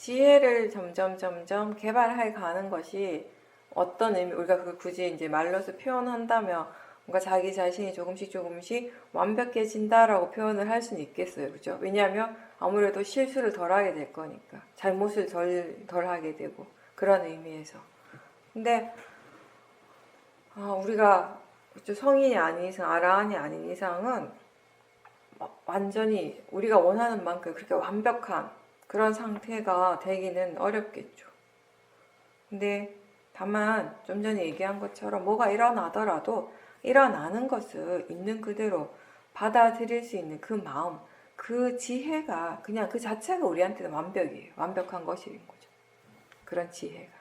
지혜를 점점 개발해 가는 것이 어떤 의미, 우리가 그걸 굳이 이제 말로서 표현한다면 뭔가 자기 자신이 조금씩 완벽해진다라고 표현을 할 수는 있겠어요. 그죠? 왜냐하면 아무래도 실수를 덜 하게 될 거니까. 잘못을 덜 하게 되고. 그런 의미에서. 근데, 우리가 성인이 아닌 이상, 아라한이 아닌 이상은 완전히 우리가 원하는 만큼 그렇게 완벽한 그런 상태가 되기는 어렵겠죠. 근데 다만 좀 전에 얘기한 것처럼 뭐가 일어나더라도 일어나는 것을 있는 그대로 받아들일 수 있는 그 마음, 그 지혜가 그냥 그 자체가 우리한테는 완벽이에요. 완벽한 것인 거죠. 그런 지혜가.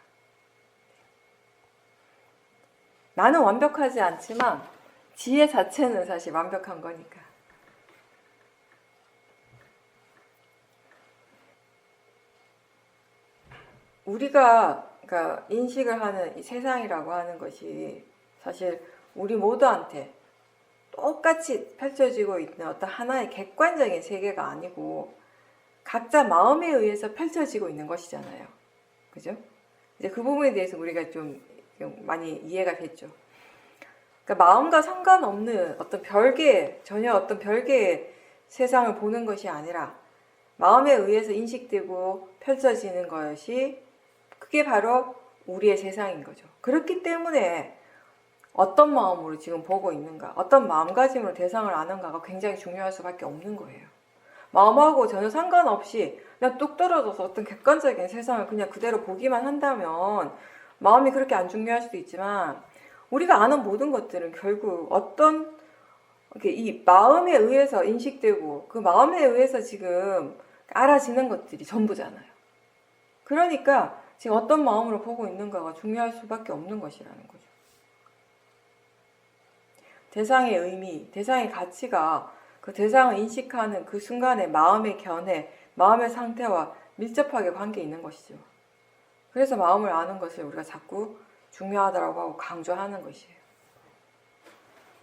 나는 완벽하지 않지만 지혜 자체는 사실 완벽한 거니까. 우리가 그러니까 인식을 하는 이 세상이라고 하는 것이 사실 우리 모두한테 똑같이 펼쳐지고 있는 어떤 하나의 객관적인 세계가 아니고 각자 마음에 의해서 펼쳐지고 있는 것이잖아요. 그죠? 이제 그 부분에 대해서 우리가 좀 많이 이해가 됐죠. 그러니까 마음과 상관없는 어떤 전혀 어떤 별개의 세상을 보는 것이 아니라 마음에 의해서 인식되고 펼쳐지는 것이 그게 바로 우리의 세상인 거죠. 그렇기 때문에 어떤 마음으로 지금 보고 있는가, 어떤 마음가짐으로 대상을 아는가가 굉장히 중요할 수밖에 없는 거예요. 마음하고 전혀 상관없이 그냥 뚝 떨어져서 어떤 객관적인 세상을 그냥 그대로 보기만 한다면 마음이 그렇게 안 중요할 수도 있지만 우리가 아는 모든 것들은 결국 어떤 이 마음에 의해서 인식되고 그 마음에 의해서 지금 알아지는 것들이 전부잖아요. 그러니까 지금 어떤 마음으로 보고 있는가가 중요할 수밖에 없는 것이라는 거죠. 대상의 의미, 대상의 가치가 그 대상을 인식하는 그 순간의 마음의 견해, 마음의 상태와 밀접하게 관계 있는 것이죠. 그래서 마음을 아는 것을 우리가 자꾸 중요하다고 하고 강조하는 것이에요.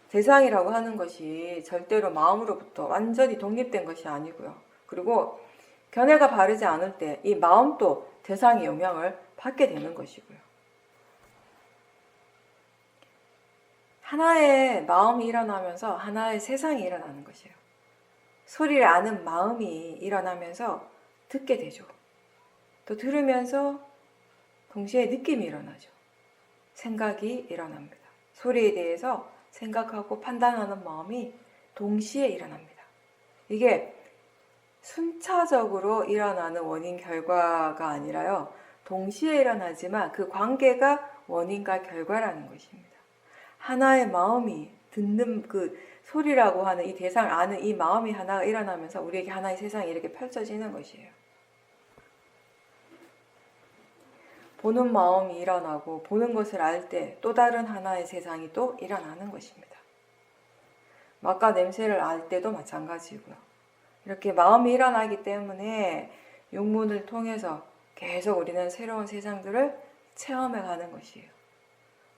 대상이라고 하는 것이 절대로 마음으로부터 완전히 독립된 것이 아니고요. 그리고 견해가 바르지 않을 때 이 마음도 대상의 영향을 받게 되는 것이고요. 하나의 마음이 일어나면서 하나의 세상이 일어나는 것이에요. 소리를 아는 마음이 일어나면서 듣게 되죠. 또 들으면서 동시에 느낌이 일어나죠. 생각이 일어납니다. 소리에 대해서 생각하고 판단하는 마음이 동시에 일어납니다. 이게 순차적으로 일어나는 원인 결과가 아니라요. 동시에 일어나지만 그 관계가 원인과 결과라는 것입니다. 하나의 마음이 듣는 그 소리라고 하는 이 대상을 아는 이 마음이 하나가 일어나면서 우리에게 하나의 세상이 이렇게 펼쳐지는 것이에요. 보는 마음이 일어나고 보는 것을 알 때 또 다른 하나의 세상이 또 일어나는 것입니다. 맛과 냄새를 알 때도 마찬가지고요. 이렇게 마음이 일어나기 때문에 육문을 통해서 계속 우리는 새로운 세상들을 체험해 가는 것이에요.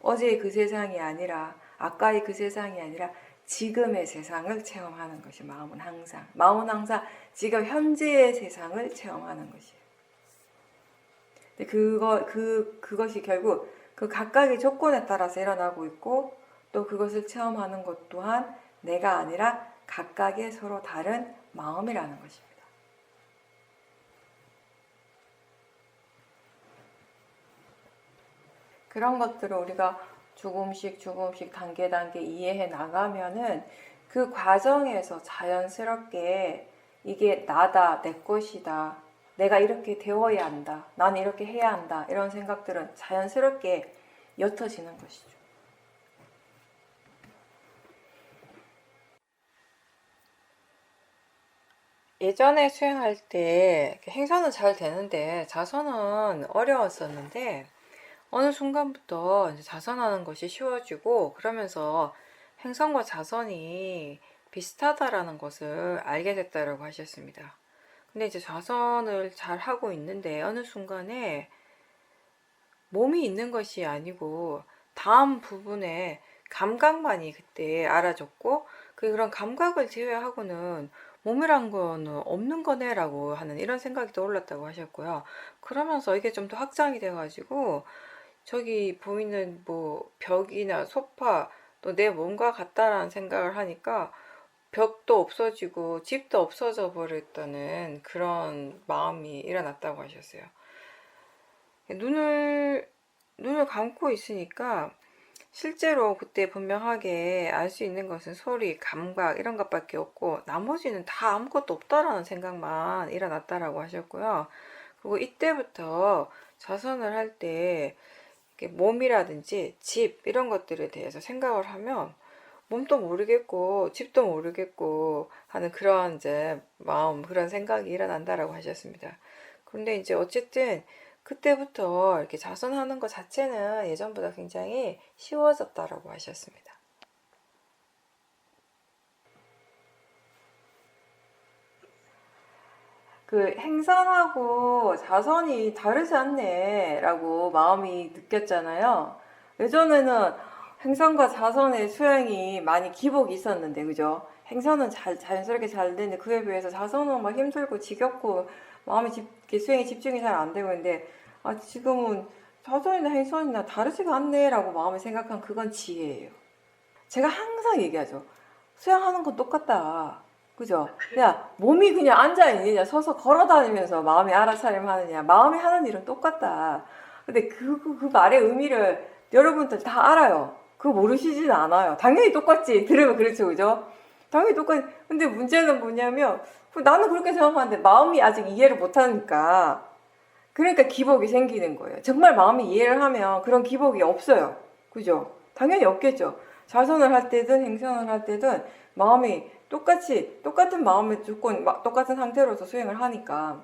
어제의 그 세상이 아니라 아까의 그 세상이 아니라 지금의 세상을 체험하는 것이 마음은 항상 지금 현재의 세상을 체험하는 것이에요. 그것이 결국 그 각각의 조건에 따라서 일어나고 있고 또 그것을 체험하는 것 또한 내가 아니라 각각의 서로 다른 마음이라는 것입니다. 그런 것들을 우리가 조금씩 단계 이해해 나가면은 그 과정에서 자연스럽게 이게 나다, 내 것이다, 내가 이렇게 되어야 한다, 나는 이렇게 해야 한다 이런 생각들은 자연스럽게 옅어지는 것이죠. 예전에 수행할 때 행선은 잘 되는데 자선은 어려웠었는데 어느 순간부터 이제 자선하는 것이 쉬워지고 그러면서 행선과 자선이 비슷하다라는 것을 알게 됐다라고 하셨습니다. 근데 이제 자선을 잘 하고 있는데 어느 순간에 몸이 있는 것이 아니고 다음 부분에 감각만이 그때 알아졌고 그런 감각을 제외하고는 몸이란 거는 없는 거네라고 하는 이런 생각이 떠올랐다고 하셨고요. 그러면서 이게 좀 더 확장이 돼가지고 저기 보이는 뭐 벽이나 소파 또 내 몸과 같다라는 생각을 하니까 벽도 없어지고 집도 없어져 버렸다는 그런 마음이 일어났다고 하셨어요. 눈을 감고 있으니까 실제로 그때 분명하게 알 수 있는 것은 소리, 감각 이런 것밖에 없고 나머지는 다 아무것도 없다라는 생각만 일어났다라고 하셨고요. 그리고 이때부터 자선을 할 때 몸이라든지 집 이런 것들에 대해서 생각을 하면 몸도 모르겠고 집도 모르겠고 하는 그런 이제 마음, 그런 생각이 일어난다라고 하셨습니다. 그런데 이제 어쨌든 그때부터 이렇게 자선하는 것 자체는 예전보다 굉장히 쉬워졌다라고 하셨습니다. 그 행선하고 자선이 다르지 않네라고 마음이 느꼈잖아요. 예전에는 행선과 자선의 수행이 많이 기복이 있었는데, 그죠? 행선은 자연스럽게 잘 되는데 그에 비해서 자선은 막 힘들고 지겹고 마음이 수행에 집중이 잘 안 되고 있는데, 지금은 자선이나 행선이나 다르지가 않네라고 마음을 생각한 그건 지혜예요. 제가 항상 얘기하죠. 수영하는 건 똑같다. 그죠? 야, 몸이 그냥 앉아있느냐, 서서 걸어다니면서 마음이 알아차림 하느냐, 마음이 하는 일은 똑같다. 근데 그 말의 의미를 여러분들 다 알아요. 그거 모르시지는 않아요. 당연히 똑같지. 들으면 그렇죠. 그죠? 당연히 똑같. 근데 문제는 뭐냐면, 나는 그렇게 생각하는데 마음이 아직 이해를 못하니까. 그러니까 기복이 생기는 거예요. 정말 마음이 이해를 하면 그런 기복이 없어요. 그죠? 당연히 없겠죠. 자선을 할 때든 행선을 할 때든 마음이 똑같은 마음의 조건, 똑같은 상태로서 수행을 하니까.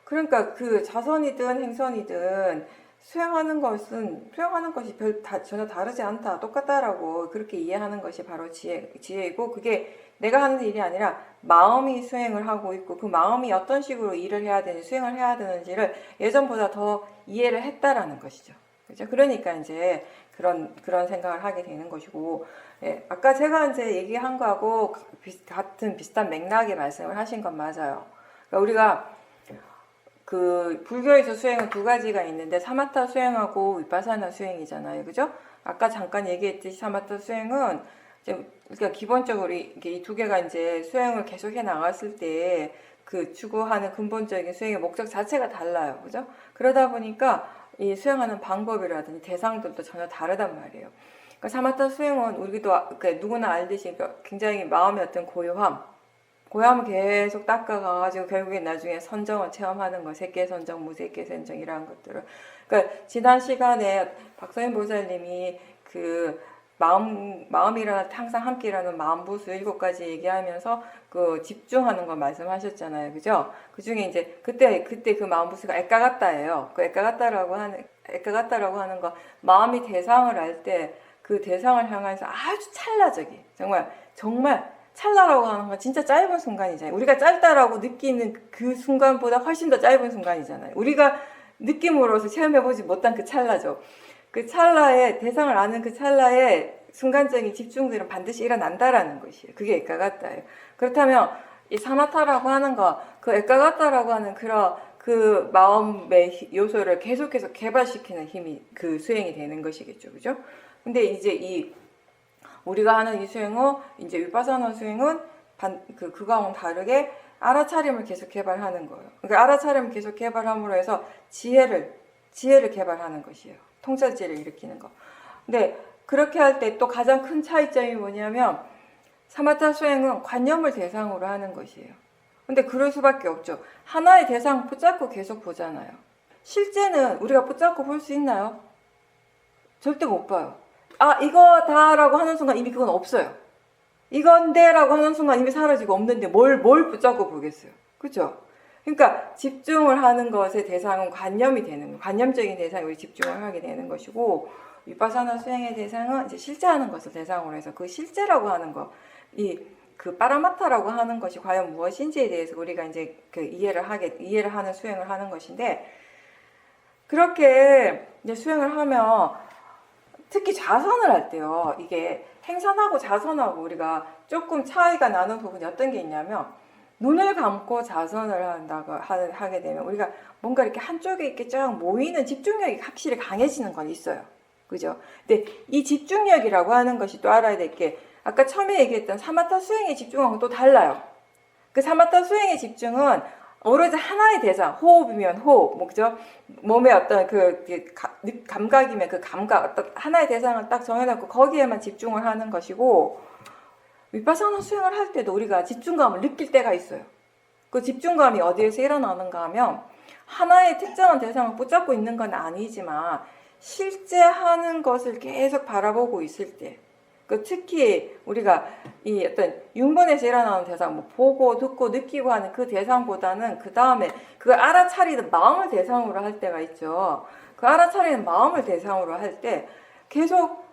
그러니까 그 자선이든 행선이든 수행하는 것이 전혀 다르지 않다, 똑같다라고 그렇게 이해하는 것이 바로 지혜이고, 그게 내가 하는 일이 아니라 마음이 수행을 하고 있고, 그 마음이 어떤 식으로 일을 해야 되는지, 수행을 해야 되는지를 예전보다 더 이해를 했다라는 것이죠. 그죠? 그러니까 이제 그런 생각을 하게 되는 것이고, 예, 아까 제가 이제 얘기한 거하고 비슷한 맥락의 말씀을 하신 건 맞아요. 그러니까 우리가 그 불교에서 수행은 두 가지가 있는데 사마타 수행하고 위파사나 수행이잖아요. 그죠? 아까 잠깐 얘기했듯이 사마타 수행은 이제 그러니까 기본적으로 이 두 개가 이제 수행을 계속 해 나갔을 때 그 추구하는 근본적인 수행의 목적 자체가 달라요. 그죠? 그러다 보니까 이 수행하는 방법이라든지 대상들도 전혀 다르단 말이에요. 그러니까 사마타 수행은 우리도 누구나 알듯이 굉장히 마음의 어떤 고요함을 계속 닦아가가지고 결국에 나중에 선정을 체험하는 거, 색계 선정, 무색계 선정 이런 것들을. 그러니까 지난 시간에 박서인 보살님이 그 마음이라는 항상 함께라는 마음부수 7가지 얘기하면서 그 집중하는 거 말씀하셨잖아요, 그죠? 그 중에 이제 그때 그 마음부수가 액가같다예요. 그 액가같다라고 하는 거, 마음이 대상을 알 때 그 대상을 향해서 아주 찰나적인, 정말 찰나라고 하는 건 진짜 짧은 순간이잖아요. 우리가 짧다라고 느끼는 그 순간보다 훨씬 더 짧은 순간이잖아요. 우리가 느낌으로서 체험해보지 못한 그 찰나죠. 그 찰나에, 대상을 아는 그 찰나에 순간적인 집중들은 반드시 일어난다라는 것이에요. 그게 액가같다예요. 그렇다면 이 사마타라고 하는 거, 그 액가같다라고 하는 그 마음의 요소를 계속해서 개발시키는 힘이 그 수행이 되는 것이겠죠. 그죠? 근데 이제 우리가 하는 이 수행은, 이제 위파사나 수행은 그거와는 다르게 알아차림을 계속 개발하는 거예요. 그러니까 알아차림을 계속 개발함으로 해서 지혜를 개발하는 것이에요. 통찰지를 일으키는 거. 근데 그렇게 할 때 또 가장 큰 차이점이 뭐냐면, 사마타 수행은 관념을 대상으로 하는 것이에요. 근데 그럴 수밖에 없죠. 하나의 대상 붙잡고 계속 보잖아요. 실제는 우리가 붙잡고 볼 수 있나요? 절대 못 봐요. 이거다라고 하는 순간 이미 그건 없어요. 이건데라고 하는 순간 이미 사라지고 없는데 뭘 붙잡고 보겠어요. 그죠? 그러니까 집중을 하는 것의 대상은 관념이 되는 거예요. 관념적인 대상에 우리 집중을 하게 되는 것이고, 위파사나 수행의 대상은 이제 실제하는 것을 대상으로 해서 그 실제라고 하는 거, 그 파라마타라고 하는 것이 과연 무엇인지에 대해서 우리가 이제 이해를 하는 수행을 하는 것인데, 그렇게 이제 수행을 하면 특히 좌선을 할 때요. 이게 행선하고 좌선하고 우리가 조금 차이가 나는 부분이 어떤 게 있냐면, 눈을 감고 좌선을 하게 되면 우리가 뭔가 이렇게 한쪽에 이렇게 쫙 모이는 집중력이 확실히 강해지는 건 있어요. 그죠? 근데 이 집중력이라고 하는 것이 또 알아야 될 게, 아까 처음에 얘기했던 사마타 수행의 집중하고는 또 달라요. 그 사마타 수행의 집중은 오로지 하나의 대상, 호흡이면 호흡, 뭐, 그죠? 몸의 어떤 감각이면 그 감각, 어떤 하나의 대상을 딱 정해놓고 거기에만 집중을 하는 것이고, 위파사나 수행을 할 때도 우리가 집중감을 느낄 때가 있어요. 그 집중감이 어디에서 일어나는가 하면, 하나의 특정한 대상을 붙잡고 있는 건 아니지만, 실제 하는 것을 계속 바라보고 있을 때, 특히 우리가 이 어떤 윤본에서 일어나는 대상, 뭐 보고 듣고 느끼고 하는 그 대상보다는 그 다음에 그걸 알아차리는 마음을 대상으로 할 때가 있죠. 그 알아차리는 마음을 대상으로 할 때 계속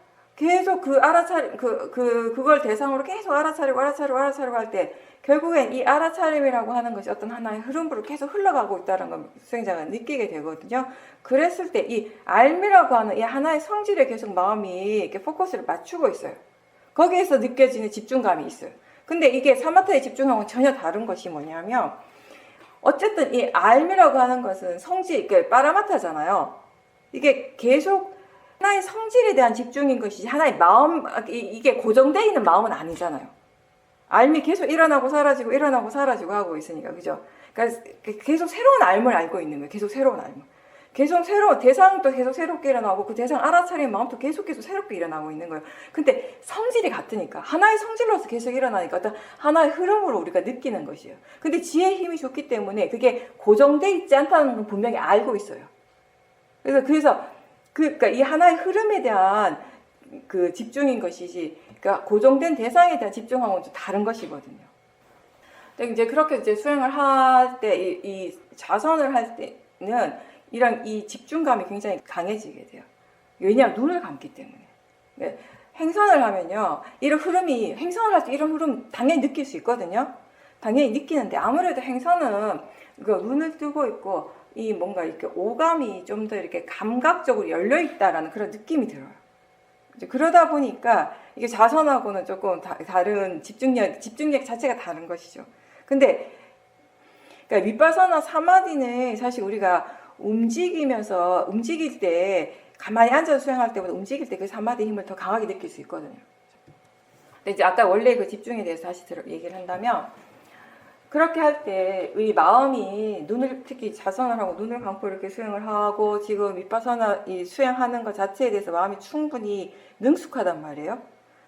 그걸 대상으로 계속 알아차리고 할 때 결국엔 이 알아차림이라고 하는 것이 어떤 하나의 흐름으로 계속 흘러가고 있다는 걸 수행자가 느끼게 되거든요. 그랬을 때 이 알미라고 하는 이 하나의 성질에 계속 마음이 이렇게 포커스를 맞추고 있어요. 거기에서 느껴지는 집중감이 있어요. 근데 이게 사마타의 집중하고는 전혀 다른 것이 뭐냐면, 어쨌든 이 알미라고 하는 것은 성질, 빠라마타잖아요. 이게 계속 하나의 성질에 대한 집중인 것이지 하나의 마음, 이게 고정되어 있는 마음은 아니잖아요. 알미 계속 일어나고 사라지고 하고 있으니까, 그죠? 그러니까 계속 새로운 알을 알고 있는 거예요. 계속 새로운 알. 계속 새로운 대상도 계속 새롭게 일어나고 그 대상 알아차리는 마음도 계속 새롭게 일어나고 있는 거예요. 근데 성질이 같으니까, 하나의 성질로서 계속 일어나니까 어떤 하나의 흐름으로 우리가 느끼는 것이에요. 근데 지혜의 힘이 좋기 때문에 그게 고정되어 있지 않다는 건 분명히 알고 있어요. 그래서 그러니까 이 하나의 흐름에 대한 그 집중인 것이지, 그러니까 고정된 대상에 대한 집중하고는 좀 다른 것이거든요. 근데 이제 그렇게 이제 수행을 할 때, 이 좌선을 할 때는 이런 이 집중감이 굉장히 강해지게 돼요. 왜냐하면 눈을 감기 때문에. 행선을 하면요, 이런 흐름이, 행선을 할 때 이런 흐름 당연히 느낄 수 있거든요. 당연히 느끼는데, 아무래도 행선은 눈을 뜨고 있고, 이 뭔가 이렇게 오감이 좀 더 이렇게 감각적으로 열려있다라는 그런 느낌이 들어요. 그러다 보니까 이게 좌선하고는 조금 다른 집중력 자체가 다른 것이죠. 근데, 그러니까 위파사나 사마디는 사실 우리가 움직일 때, 가만히 앉아서 수행할 때보다 움직일 때 그 사마디 힘을 더 강하게 느낄 수 있거든요. 근데 이제 아까 원래 그 집중에 대해서 다시 얘기를 한다면, 그렇게 할 때 이 마음이 특히 좌선을 하고 눈을 감고 이렇게 수행을 하고 지금 위파사나 이 수행하는 것 자체에 대해서 마음이 충분히 능숙하단 말이에요.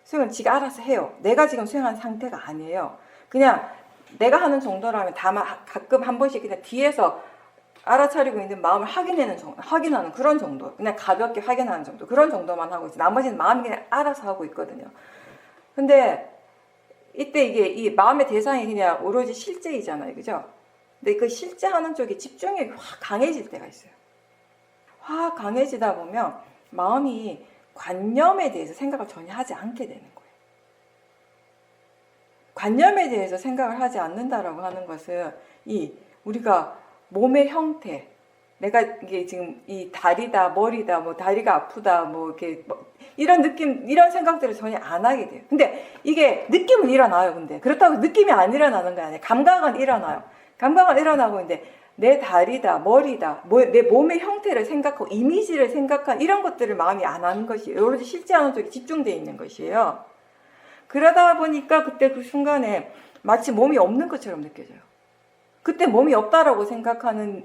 수행을 지가 알아서 해요. 내가 지금 수행한 상태가 아니에요. 그냥 내가 하는 정도라면 다만 가끔 한 번씩 그냥 뒤에서 알아차리고 있는 마음을 확인하는 그런 정도. 그냥 가볍게 확인하는 정도. 그런 정도만 하고 있어요. 나머지는 마음이 그냥 알아서 하고 있거든요. 근데 이때 이게 이 마음의 대상이 그냥 오로지 실제이잖아요. 그죠? 근데 그 실제 하는 쪽에 집중력이 확 강해질 때가 있어요. 확 강해지다 보면 마음이 관념에 대해서 생각을 전혀 하지 않게 되는 거예요. 관념에 대해서 생각을 하지 않는다라고 하는 것은 우리가 몸의 형태, 내가 이게 지금 이 다리다, 머리다, 뭐 다리가 아프다, 뭐 이렇게 이런 느낌, 이런 생각들을 전혀 안 하게 돼요. 근데 이게 느낌은 일어나요. 근데 그렇다고 느낌이 안 일어나는 게 아니에요. 감각은 일어나요. 감각은 일어나고 있는데 내 다리다, 머리다, 내 몸의 형태를 생각하고 이미지를 생각한 이런 것들을 마음이 안 하는 것이에요. 오로지 실제 하는 쪽에 집중되어 있는 것이에요. 그러다 보니까 그때 그 순간에 마치 몸이 없는 것처럼 느껴져요. 그때 몸이 없다라고 생각하는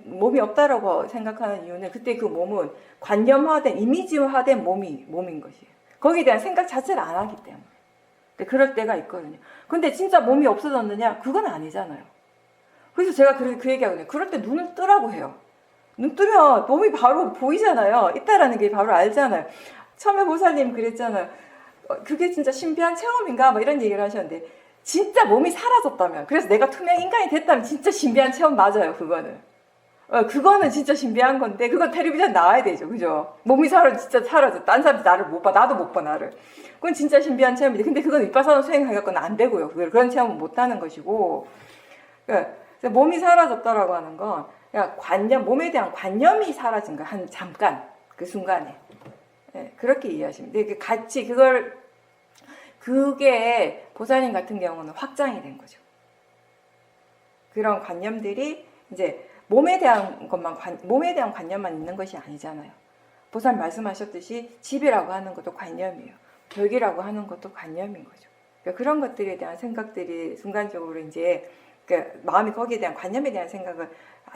이유는 그때 그 몸은 관념화된, 이미지화된 몸인 것이에요. 거기에 대한 생각 자체를 안 하기 때문에. 그럴 때가 있거든요. 근데 진짜 몸이 없어졌느냐? 그건 아니잖아요. 그래서 제가 그 얘기하거든요. 그럴 때 눈을 뜨라고 해요. 눈 뜨면 몸이 바로 보이잖아요. 있다라는 게 바로 알잖아요. 처음에 보살님 그랬잖아요. 그게 진짜 신비한 체험인가? 뭐 이런 얘기를 하셨는데, 진짜 몸이 사라졌다면, 그래서 내가 투명 인간이 됐다면 진짜 신비한 체험 맞아요, 그거는. 그거는 진짜 신비한 건데, 그건 텔레비전 나와야 되죠, 그죠? 몸이 진짜 사라져. 딴 사람이 나를 못 봐, 나도 못 봐, 나를. 그건 진짜 신비한 체험인데, 근데 그건 위파사나 수행해갖고는 안 되고요. 그런 체험은 못 하는 것이고, 그래서 몸이 사라졌다라고 하는 건, 그냥 몸에 대한 관념이 사라진 거야, 잠깐, 그 순간에. 예. 그렇게 이해하시면 돼요. 같이 그게 보살님 같은 경우는 확장이 된 거죠. 그런 관념들이 이제 몸에 대한 관념만 있는 것이 아니잖아요. 보살님 말씀하셨듯이 집이라고 하는 것도 관념이에요. 벽이라고 하는 것도 관념인 거죠. 그러니까 그런 것들에 대한 생각들이 순간적으로 이제 그러니까 마음이 거기에 대한 관념에 대한 생각을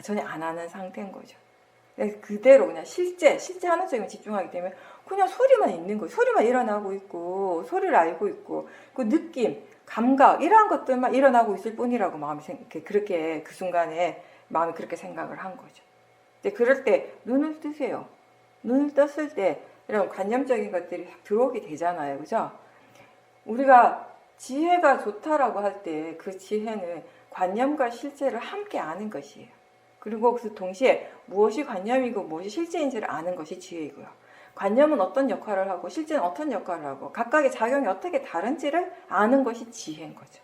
전혀 안 하는 상태인 거죠. 그대로 그냥 실제 하는 쪽에만 집중하기 때문에 그냥 소리만 있는 거예요. 소리만 일어나고 있고 소리를 알고 있고 그 느낌, 감각 이러한 것들만 일어나고 있을 뿐이라고 마음이 그렇게 그 순간에 마음이 그렇게 생각을 한 거죠. 근데 그럴 때 눈을 뜨세요. 눈을 떴을 때 이런 관념적인 것들이 들어오게 되잖아요. 그죠? 우리가 지혜가 좋다라고 할 때 그 지혜는 관념과 실제를 함께 아는 것이에요. 그리고 그 동시에 무엇이 관념이고 무엇이 실제인지를 아는 것이 지혜이고요. 관념은 어떤 역할을 하고 실제는 어떤 역할을 하고 각각의 작용이 어떻게 다른지를 아는 것이 지혜인 거죠.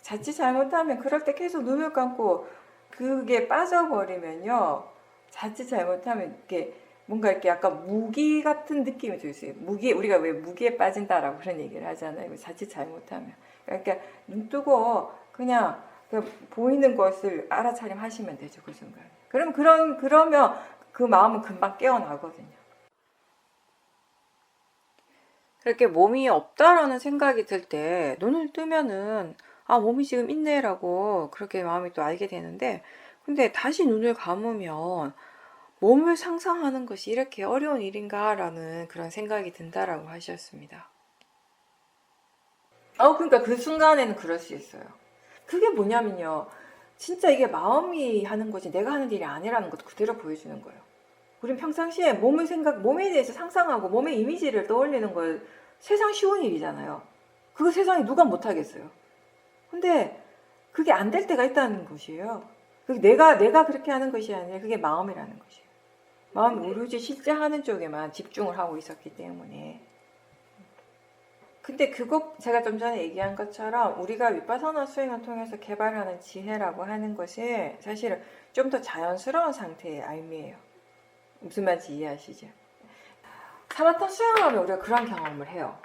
자칫 잘못하면 그럴 때 계속 눈을 감고 그게 빠져버리면요. 자칫 잘못하면 이렇게 뭔가 이렇게 약간 무기 같은 느낌이 들 수 있어요. 우리가 왜 무기에 빠진다라고 그런 얘기를 하잖아요. 자칫 잘못하면. 그러니까 눈 뜨고 그냥 보이는 것을 알아차림하시면 되죠. 그 순간. 그러면 그 마음은 금방 깨어나거든요. 그렇게 몸이 없다라는 생각이 들 때 눈을 뜨면은 몸이 지금 있네라고 그렇게 마음이 또 알게 되는데 근데 다시 눈을 감으면 몸을 상상하는 것이 이렇게 어려운 일인가라는 그런 생각이 든다라고 하셨습니다. 그러니까 그 순간에는 그럴 수 있어요. 그게 뭐냐면요. 진짜 이게 마음이 하는 거지 내가 하는 일이 아니라는 것도 그대로 보여주는 거예요. 우린 평상시에 몸에 대해서 상상하고 몸의 이미지를 떠올리는 걸 세상 쉬운 일이잖아요. 그거 세상에 누가 못하겠어요. 근데 그게 안 될 때가 있다는 것이에요. 그게 내가 그렇게 하는 것이 아니라 그게 마음이라는 것이에요. 마음이 오로지 실제 하는 쪽에만 집중을 하고 있었기 때문에. 근데 그거 제가 좀 전에 얘기한 것처럼 우리가 위파사나 수행을 통해서 개발하는 지혜라고 하는 것이 사실은 좀 더 자연스러운 상태의 알미예요. 무슨 말인지 이해하시죠? 사마타 수행을 하면 우리가 그런 경험을 해요.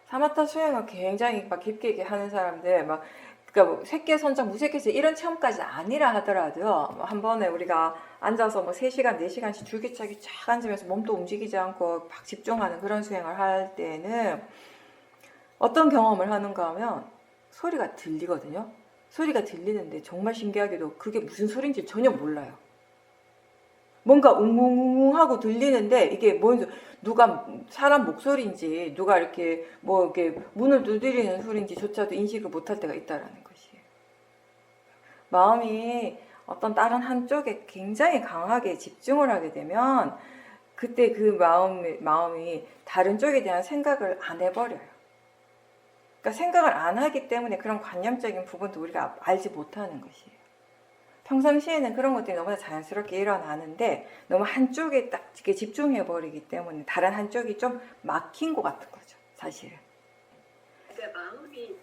사마타 수행을 굉장히 막 깊게 하는 사람들 그러니까 색계선정, 무색계선 이런 체험까지 아니라 하더라도요. 한 번에 우리가 앉아서 3시간, 4시간씩 줄기차게 쫙 앉으면서 몸도 움직이지 않고 막 집중하는 그런 수행을 할 때는 어떤 경험을 하는가 하면 소리가 들리거든요. 소리가 들리는데 정말 신기하게도 그게 무슨 소리인지 전혀 몰라요. 뭔가 웅웅웅 하고 들리는데 이게 뭔지 누가 사람 목소리인지 누가 이렇게 이렇게 문을 두드리는 소리인지조차도 인식을 못할 때가 있다라는 것이에요. 마음이 어떤 다른 한쪽에 굉장히 강하게 집중을 하게 되면 그때 그 마음이 다른 쪽에 대한 생각을 안 해버려요. 그러니까 생각을 안 하기 때문에 그런 관념적인 부분도 우리가 알지 못하는 것이에요. 평상시에는 그런 것들이 너무나 자연스럽게 일어나는데 너무 한쪽에 딱 이렇게 집중해버리기 때문에 다른 한쪽이 좀 막힌 것 같은 거죠, 사실은. 그러니까 마음이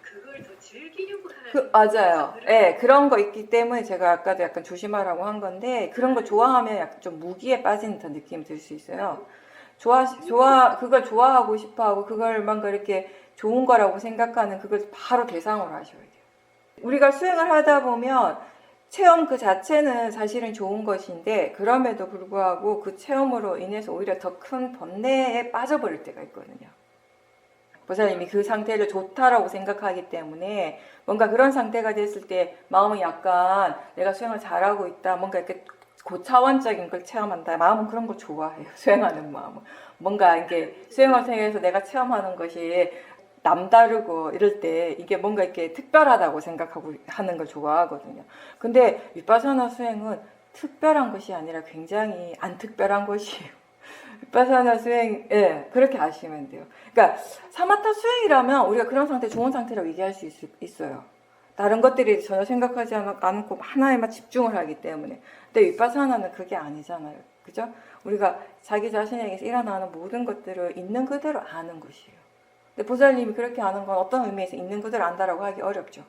그걸 더 즐기려고 하는 맞아요. 네, 그런 거 있기 때문에 제가 아까도 약간 조심하라고 한 건데 그런 거 좋아하면 약간 좀 무기에 빠지는 듯한 느낌이 들 수 있어요. 그걸 좋아하고 싶어하고 그걸 뭔가 이렇게 좋은 거라고 생각하는 그걸 바로 대상으로 하셔야 돼요. 우리가 수행을 하다 보면 체험 그 자체는 사실은 좋은 것인데 그럼에도 불구하고 그 체험으로 인해서 오히려 더 큰 번뇌에 빠져버릴 때가 있거든요. 보살님이 그 상태를 좋다라고 생각하기 때문에 뭔가 그런 상태가 됐을 때 마음은 약간 내가 수행을 잘하고 있다 뭔가 이렇게 고차원적인 걸 체험한다. 마음은 그런 거 좋아해요. 수행하는 마음은. 뭔가 이게 수행을 통해서 내가 체험하는 것이 남다르고 이럴 때 이게 뭔가 이렇게 특별하다고 생각하고 하는 걸 좋아하거든요. 근데 위파사나 수행은 특별한 것이 아니라 굉장히 안 특별한 것이에요. 위파사나 수행, 그렇게 아시면 돼요. 그러니까 사마타 수행이라면 우리가 그런 상태, 좋은 상태라고 얘기할 수 있어요. 다른 것들이 전혀 생각하지 않고 하나에만 집중을 하기 때문에. 근데 위파사나는 그게 아니잖아요. 그죠? 우리가 자기 자신에게서 일어나는 모든 것들을 있는 그대로 아는 것이에요. 근데 보살님이 그렇게 아는 건 어떤 의미에서 있는 그대로 안다라고 하기 어렵죠.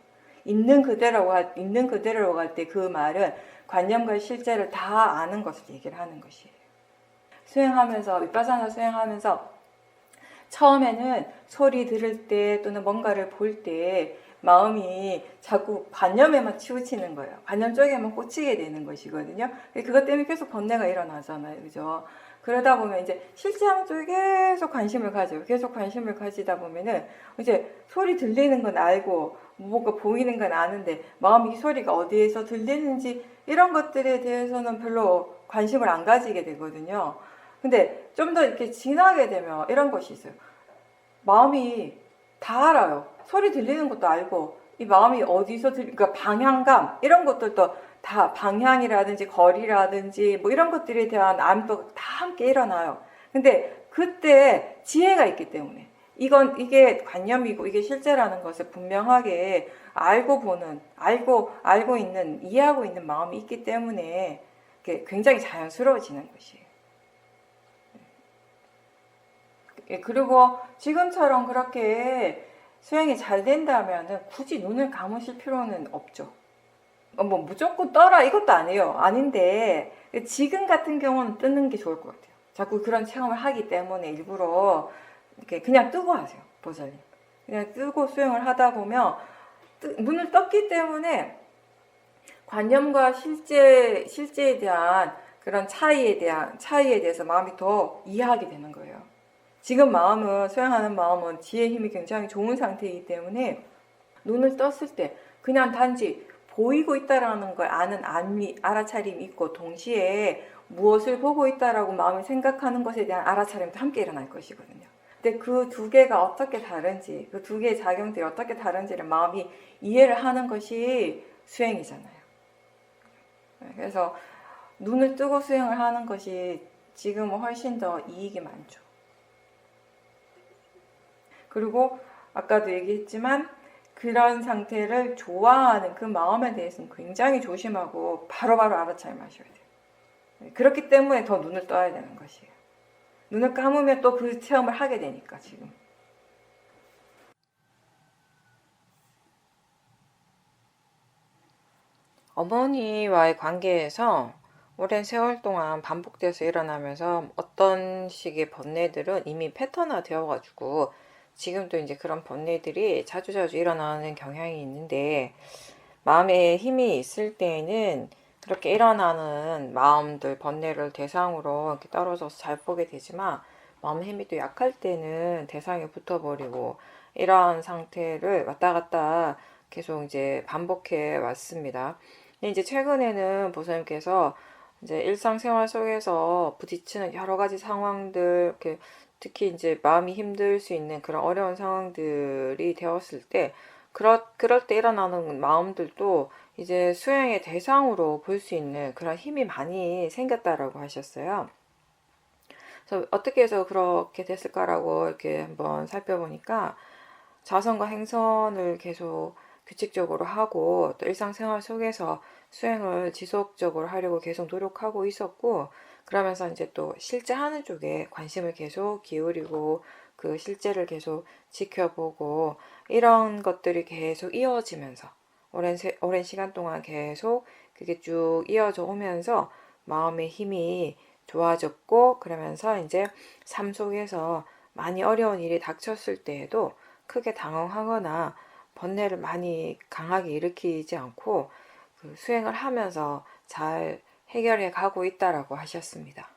있는 그대로라고 할 때 그 말은 관념과 실제를 다 아는 것을 얘기를 하는 것이에요. 수행하면서, 위파사나 수행하면서 처음에는 소리 들을 때 또는 뭔가를 볼 때 마음이 자꾸 관념에만 치우치는 거예요. 관념 쪽에만 꽂히게 되는 것이거든요. 그것 때문에 계속 번뇌가 일어나잖아요. 그죠? 그러다 보면 이제 실제하는 쪽에 계속 관심을 가져요. 계속 관심을 가지다 보면은 이제 소리 들리는 건 알고 뭔가 보이는 건 아는데 마음이 이 소리가 어디에서 들리는지 이런 것들에 대해서는 별로 관심을 안 가지게 되거든요. 근데 좀 더 이렇게 지나게 되면 이런 것이 있어요. 마음이 다 알아요. 소리 들리는 것도 알고 이 마음이 어디서 그러니까 방향감 이런 것들도 다 방향이라든지 거리라든지 뭐 이런 것들에 대한 암도 다 함께 일어나요. 근데 그때 지혜가 있기 때문에 이게 관념이고 이게 실제라는 것을 분명하게 알고 있는 이해하고 있는 마음이 있기 때문에 굉장히 자연스러워지는 것이에요. 그리고 지금처럼 그렇게 수행이 잘 된다면 굳이 눈을 감으실 필요는 없죠. 뭐 무조건 떠라 이것도 아니에요. 아닌데 지금 같은 경우는 뜨는 게 좋을 것 같아요. 자꾸 그런 체험을 하기 때문에 일부러 이렇게 그냥 뜨고 하세요. 보살님. 그냥 뜨고 수행을 하다 보면 눈을 떴기 때문에 관념과 실제에 대한 그런 차이에 대해서 마음이 더 이해하게 되는 거예요. 지금 수행하는 마음은 지혜의 힘이 굉장히 좋은 상태이기 때문에 눈을 떴을 때 그냥 단지 보이고 있다라는 걸 아는 알아차림이 있고 동시에 무엇을 보고 있다라고 마음이 생각하는 것에 대한 알아차림도 함께 일어날 것이거든요. 근데 그 두 개가 어떻게 다른지, 그 두 개의 작용들이 어떻게 다른지를 마음이 이해를 하는 것이 수행이잖아요. 그래서 눈을 뜨고 수행을 하는 것이 지금은 훨씬 더 이익이 많죠. 그리고 아까도 얘기했지만 그런 상태를 좋아하는 그 마음에 대해서는 굉장히 조심하고 바로바로 알아차림하셔야 돼요. 그렇기 때문에 더 눈을 떠야 되는 것이에요. 눈을 감으면 또 그 체험을 하게 되니까 지금. 어머니와의 관계에서 오랜 세월 동안 반복돼서 일어나면서 어떤 식의 번뇌들은 이미 패턴화 되어가지고 지금도 이제 그런 번뇌들이 자주자주 일어나는 경향이 있는데 마음에 힘이 있을 때에는 그렇게 일어나는 마음들, 번뇌를 대상으로 이렇게 떨어져서 잘 보게 되지만 마음 힘이 또 약할 때는 대상에 붙어버리고 이러한 상태를 왔다 갔다 계속 이제 반복해 왔습니다. 근데 이제 최근에는 보살님께서 이제 일상생활 속에서 부딪히는 여러 가지 상황들, 이렇게 특히 이제 마음이 힘들 수 있는 그런 어려운 상황들이 되었을 때, 그럴 때 일어나는 마음들도 이제 수행의 대상으로 볼 수 있는 그런 힘이 많이 생겼다라고 하셨어요. 그래서 어떻게 해서 그렇게 됐을까라고 이렇게 한번 살펴보니까 자선과 행선을 계속 규칙적으로 하고 또 일상생활 속에서 수행을 지속적으로 하려고 계속 노력하고 있었고 그러면서 이제 또 실제 하는 쪽에 관심을 계속 기울이고 그 실제를 계속 지켜보고 이런 것들이 계속 이어지면서 오랜 시간 동안 계속 그게 쭉 이어져 오면서 마음의 힘이 좋아졌고 그러면서 이제 삶 속에서 많이 어려운 일이 닥쳤을 때에도 크게 당황하거나 번뇌를 많이 강하게 일으키지 않고 그 수행을 하면서 잘 해결해 가고 있다라고 하셨습니다.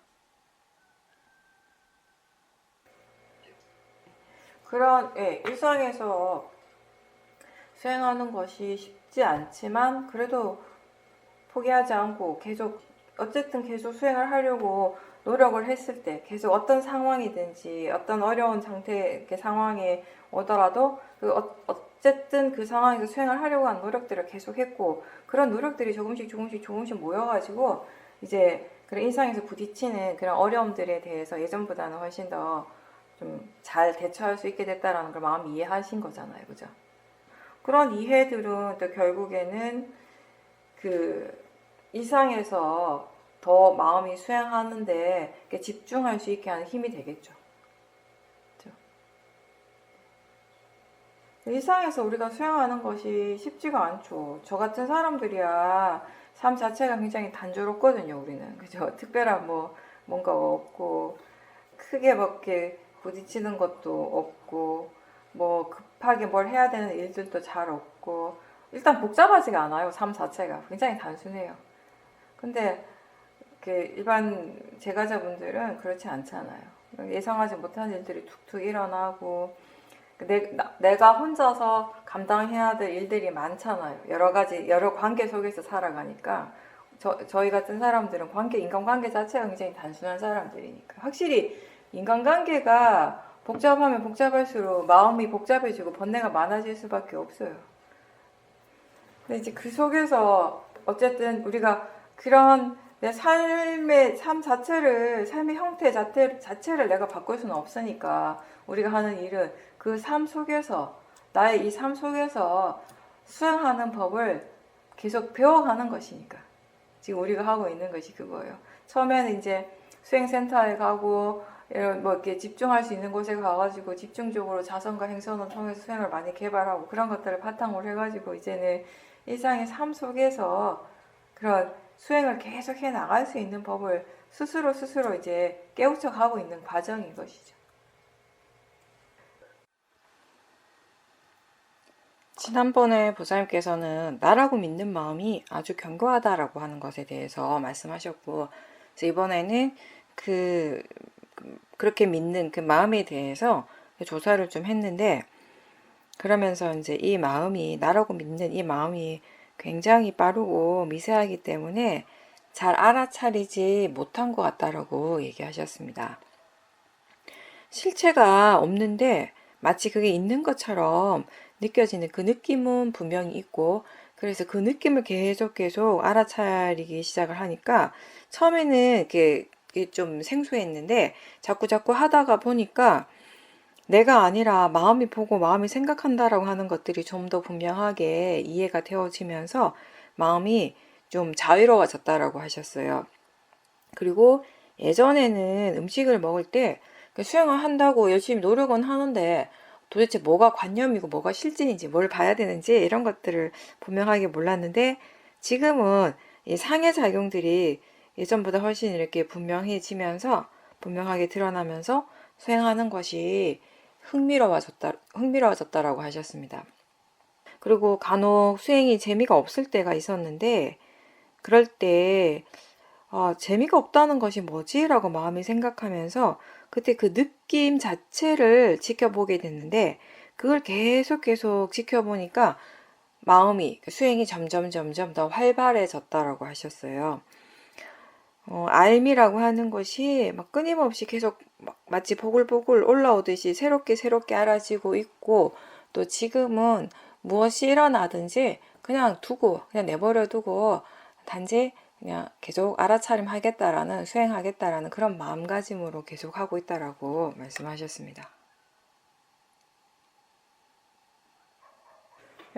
그런 일상에서 수행하는 것이 쉽지 않지만 그래도 포기하지 않고 어쨌든 계속 수행을 하려고 노력을 했을 때 계속 어떤 상황이든지 어떤 어려운 상황에 오더라도 어쨌든 그 상황에서 수행을 하려고 한 노력들을 계속했고 그런 노력들이 조금씩 모여가지고 이제 그런 일상에서 부딪히는 그런 어려움들에 대해서 예전보다는 훨씬 더 좀 잘 대처할 수 있게 됐다라는 걸 마음이 이해하신 거잖아요, 그죠? 그런 이해들은 또 결국에는 그 일상에서 더 마음이 수행하는데 집중할 수 있게 하는 힘이 되겠죠. 그렇죠? 일상에서 우리가 수행하는 것이 쉽지가 않죠. 저 같은 사람들이야 삶 자체가 굉장히 단조롭거든요. 우리는 그죠? 특별한 뭐 뭔가 없고 크게 먹게 부딪히는 것도 없고 뭐 급하게 뭘 해야 되는 일들도 잘 없고 일단 복잡하지가 않아요. 삶 자체가 굉장히 단순해요. 근데 일반 제가자분들은 그렇지 않잖아요. 예상하지 못한 일들이 툭툭 일어나고 내가 혼자서 감당해야 될 일들이 많잖아요. 여러 관계 속에서 살아가니까 저희 같은 사람들은 인간관계 자체가 굉장히 단순한 사람들이니까 확실히 인간관계가 복잡하면 복잡할수록 마음이 복잡해지고 번뇌가 많아질 수밖에 없어요. 근데 이제 그 속에서 어쨌든 우리가 그런 내 삶의 형태 자체를 내가 바꿀 수는 없으니까 우리가 하는 일은 그 삶 속에서, 나의 이 삶 속에서 수행하는 법을 계속 배워가는 것이니까. 지금 우리가 하고 있는 것이 그거예요. 처음에는 이제 수행센터에 가고, 뭐 이렇게 집중할 수 있는 곳에 가가지고 집중적으로 자선과 행선을 통해서 수행을 많이 개발하고 그런 것들을 바탕으로 해가지고 이제는 일상의 삶 속에서 그런 수행을 계속 해 나갈 수 있는 법을 스스로 이제 깨우쳐 가고 있는 과정인 것이죠. 지난번에 보살님께서는 나라고 믿는 마음이 아주 견고하다라고 하는 것에 대해서 말씀하셨고, 그래서 이번에는 그렇게 믿는 그 마음에 대해서 조사를 좀 했는데, 그러면서 이제 이 마음이, 나라고 믿는 이 마음이 굉장히 빠르고 미세하기 때문에 잘 알아차리지 못한 것 같다라고 얘기하셨습니다. 실체가 없는데 마치 그게 있는 것처럼 느껴지는 그 느낌은 분명히 있고, 그래서 그 느낌을 계속 알아차리기 시작을 하니까 처음에는 이게 좀 생소했는데 자꾸 하다가 보니까 내가 아니라 마음이 보고 마음이 생각한다라고 하는 것들이 좀 더 분명하게 이해가 되어지면서 마음이 좀 자유로워졌다라고 하셨어요. 그리고 예전에는 음식을 먹을 때 수행을 한다고 열심히 노력은 하는데 도대체 뭐가 관념이고 뭐가 실진인지 뭘 봐야 되는지 이런 것들을 분명하게 몰랐는데, 지금은 이 상해작용들이 예전보다 훨씬 이렇게 분명하게 드러나면서 수행하는 것이 흥미로워졌다라고 하셨습니다. 그리고 간혹 수행이 재미가 없을 때가 있었는데, 그럴 때 재미가 없다는 것이 뭐지? 라고 마음이 생각하면서 그때 그 느낌 자체를 지켜보게 됐는데, 그걸 계속 지켜보니까 마음이, 수행이 점점 더 활발해졌다라고 하셨어요. 알미라고 하는 것이 막 끊임없이 계속 마치 보글보글 올라오듯이 새롭게 알아지고 있고, 또 지금은 무엇이 일어나든지 그냥 내버려 두고 단지 그냥 계속 알아차림하겠다라는, 수행하겠다라는 그런 마음가짐으로 계속 하고 있다라고 말씀하셨습니다.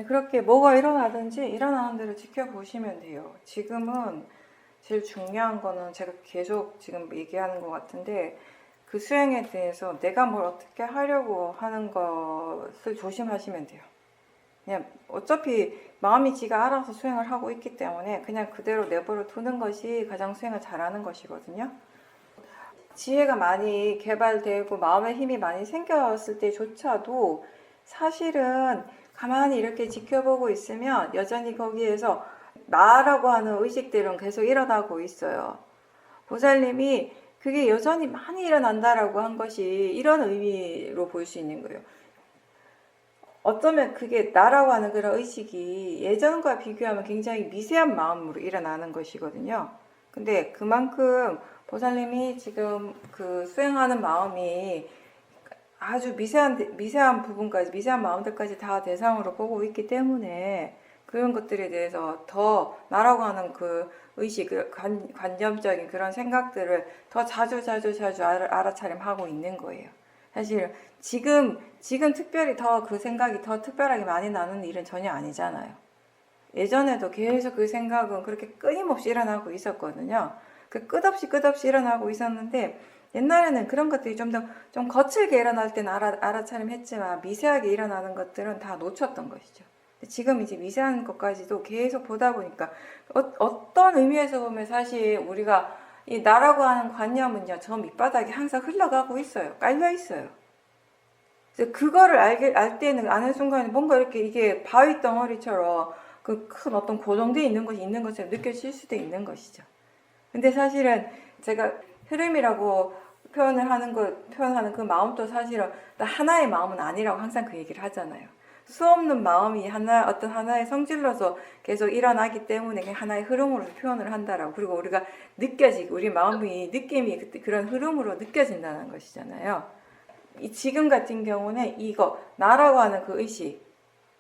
그렇게 뭐가 일어나든지 일어나는 대로 지켜보시면 돼요. 지금은 제일 중요한 거는 제가 계속 지금 얘기하는 것 같은데, 그 수행에 대해서 내가 뭘 어떻게 하려고 하는 것을 조심하시면 돼요. 그냥 어차피 마음이 지가 알아서 수행을 하고 있기 때문에 그냥 그대로 내버려 두는 것이 가장 수행을 잘하는 것이거든요. 지혜가 많이 개발되고 마음의 힘이 많이 생겼을 때조차도 사실은 가만히 이렇게 지켜보고 있으면 여전히 거기에서 나라고 하는 의식들은 계속 일어나고 있어요. 보살님이 그게 여전히 많이 일어난다라고 한 것이 이런 의미로 볼 수 있는 거예요. 어쩌면 그게 나라고 하는 그런 의식이 예전과 비교하면 굉장히 미세한 마음으로 일어나는 것이거든요. 근데 그만큼 보살님이 지금 그 수행하는 마음이 아주 미세한 부분까지, 미세한 마음들까지 다 대상으로 보고 있기 때문에 그런 것들에 대해서 더 나라고 하는 그 의식, 관념적인 그런 생각들을 더 자주 알아차림하고 있는 거예요. 사실 지금 특별히 더 그 생각이 더 특별하게 많이 나는 일은 전혀 아니잖아요. 예전에도 계속 그 생각은 그렇게 끊임없이 일어나고 있었거든요. 그 끝없이 일어나고 있었는데, 옛날에는 그런 것들이 좀 거칠게 일어날 때는 알아차림했지만 미세하게 일어나는 것들은 다 놓쳤던 것이죠. 지금 이제 미세한 것까지도 계속 보다 보니까 어떤 의미에서 보면 사실 우리가 이 나라고 하는 관념은요, 저 밑바닥에 항상 흘러가고 있어요. 깔려 있어요. 그래서 그거를 알 때는, 아는 순간에 뭔가 이렇게 이게 바위 덩어리처럼 그 큰 어떤 고정되어 있는 것이 있는 것처럼 느껴질 수도 있는 것이죠. 근데 사실은 제가 흐름이라고 표현하는 그 마음도 사실은 하나의 마음은 아니라고 항상 그 얘기를 하잖아요. 수없는 마음이 어떤 하나의 성질로서 계속 일어나기 때문에 그냥 하나의 흐름으로 표현을 한다라고. 그리고 우리가 우리 마음이 느낌이 그런 흐름으로 느껴진다는 것이잖아요. 지금 같은 경우는 나라고 하는 그 의식,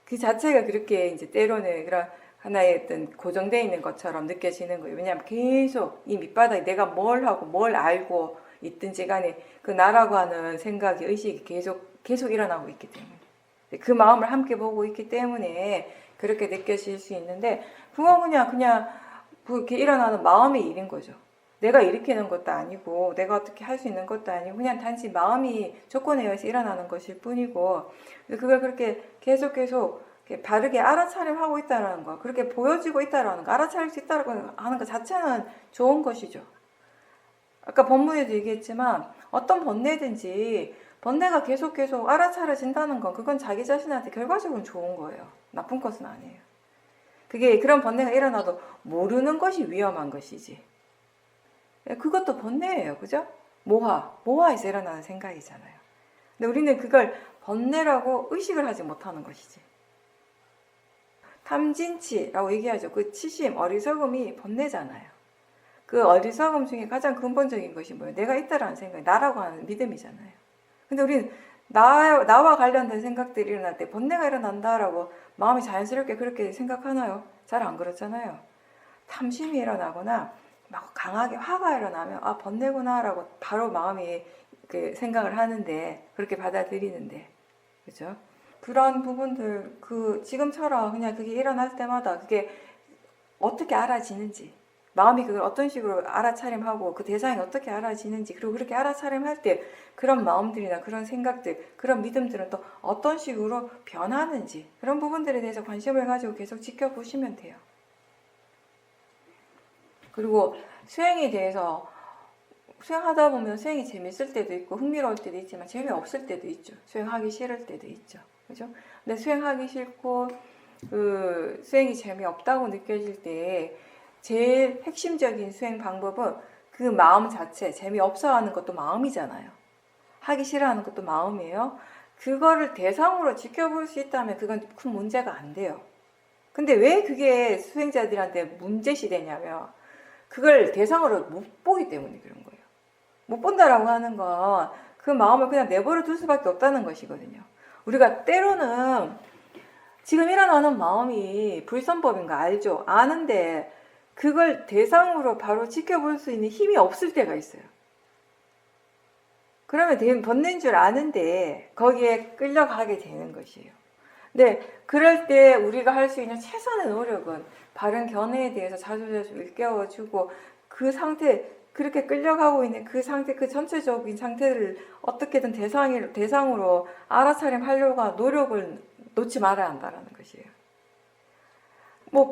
그 자체가 그렇게 이제 때로는 그런 하나의 어떤 고정되어 있는 것처럼 느껴지는 거예요. 왜냐하면 계속 이 밑바닥에 내가 뭘 하고 뭘 알고 있든지 간에 그 나라고 하는 생각이, 의식이 계속 일어나고 있기 때문에. 그 마음을 함께 보고 있기 때문에 그렇게 느껴질 수 있는데, 그건 그냥 그렇게 일어나는 마음의 일인 거죠. 내가 일으키는 것도 아니고 내가 어떻게 할 수 있는 것도 아니고 그냥 단지 마음이 조건에 의해서 일어나는 것일 뿐이고, 그걸 그렇게 계속 바르게 알아차림하고 있다는 거, 그렇게 보여지고 있다는 거, 알아차릴 수 있다는 하는 것 자체는 좋은 것이죠. 아까 본문에도 얘기했지만 어떤 번뇌가 계속 알아차려진다는 건 그건 자기 자신한테 결과적으로는 좋은 거예요. 나쁜 것은 아니에요. 그런 번뇌가 일어나도 모르는 것이 위험한 것이지. 그것도 번뇌예요. 그죠? 모화에서 일어나는 생각이잖아요. 근데 우리는 그걸 번뇌라고 의식을 하지 못하는 것이지. 탐진치라고 얘기하죠. 그 치심, 어리석음이 번뇌잖아요. 그 어리석음 중에 가장 근본적인 것이 뭐예요? 내가 있다라는 생각이, 나라고 하는 믿음이잖아요. 근데 우리는 나와 관련된 생각들이 일어날 때 번뇌가 일어난다라고 마음이 자연스럽게 그렇게 생각하나요? 잘 안 그렇잖아요. 탐심이 일어나거나 막 강하게 화가 일어나면 번뇌구나라고 바로 마음이 그 생각을 하는데, 그렇게 받아들이는데, 그죠? 그런 부분들, 지금처럼 그냥 그게 일어날 때마다 그게 어떻게 알아지는지, 마음이 그걸 어떤 식으로 알아차림하고 그 대상이 어떻게 알아지는지, 그리고 그렇게 알아차림할 때 그런 마음들이나 그런 생각들, 그런 믿음들은 또 어떤 식으로 변하는지, 그런 부분들에 대해서 관심을 가지고 계속 지켜보시면 돼요. 그리고 수행에 대해서 수행하다 보면 수행이 재밌을 때도 있고 흥미로울 때도 있지만 재미없을 때도 있죠. 수행하기 싫을 때도 있죠. 그죠? 근데 수행하기 싫고 수행이 재미없다고 느껴질 때 제일 핵심적인 수행 방법은 그 마음 자체, 재미없어 하는 것도 마음이잖아요. 하기 싫어하는 것도 마음이에요. 그거를 대상으로 지켜볼 수 있다면 그건 큰 문제가 안 돼요. 근데 왜 그게 수행자들한테 문제시되냐면 그걸 대상으로 못 보기 때문에 그런 거예요. 못 본다라고 하는 건 그 마음을 그냥 내버려 둘 수밖에 없다는 것이거든요. 우리가 때로는 지금 일어나는 마음이 불선법인 거 알죠? 아는데 그걸 대상으로 바로 지켜볼 수 있는 힘이 없을 때가 있어요. 그러면 번뇌인 줄 아는데 거기에 끌려가게 되는 것이에요. 근데 그럴 때 우리가 할 수 있는 최선의 노력은 바른 견해에 대해서 자주자주 일깨워주고 그 상태, 그렇게 끌려가고 있는 그 상태, 그 전체적인 상태를 어떻게든 대상으로 알아차림하려고 노력을 놓지 말아야 한다는 것이에요.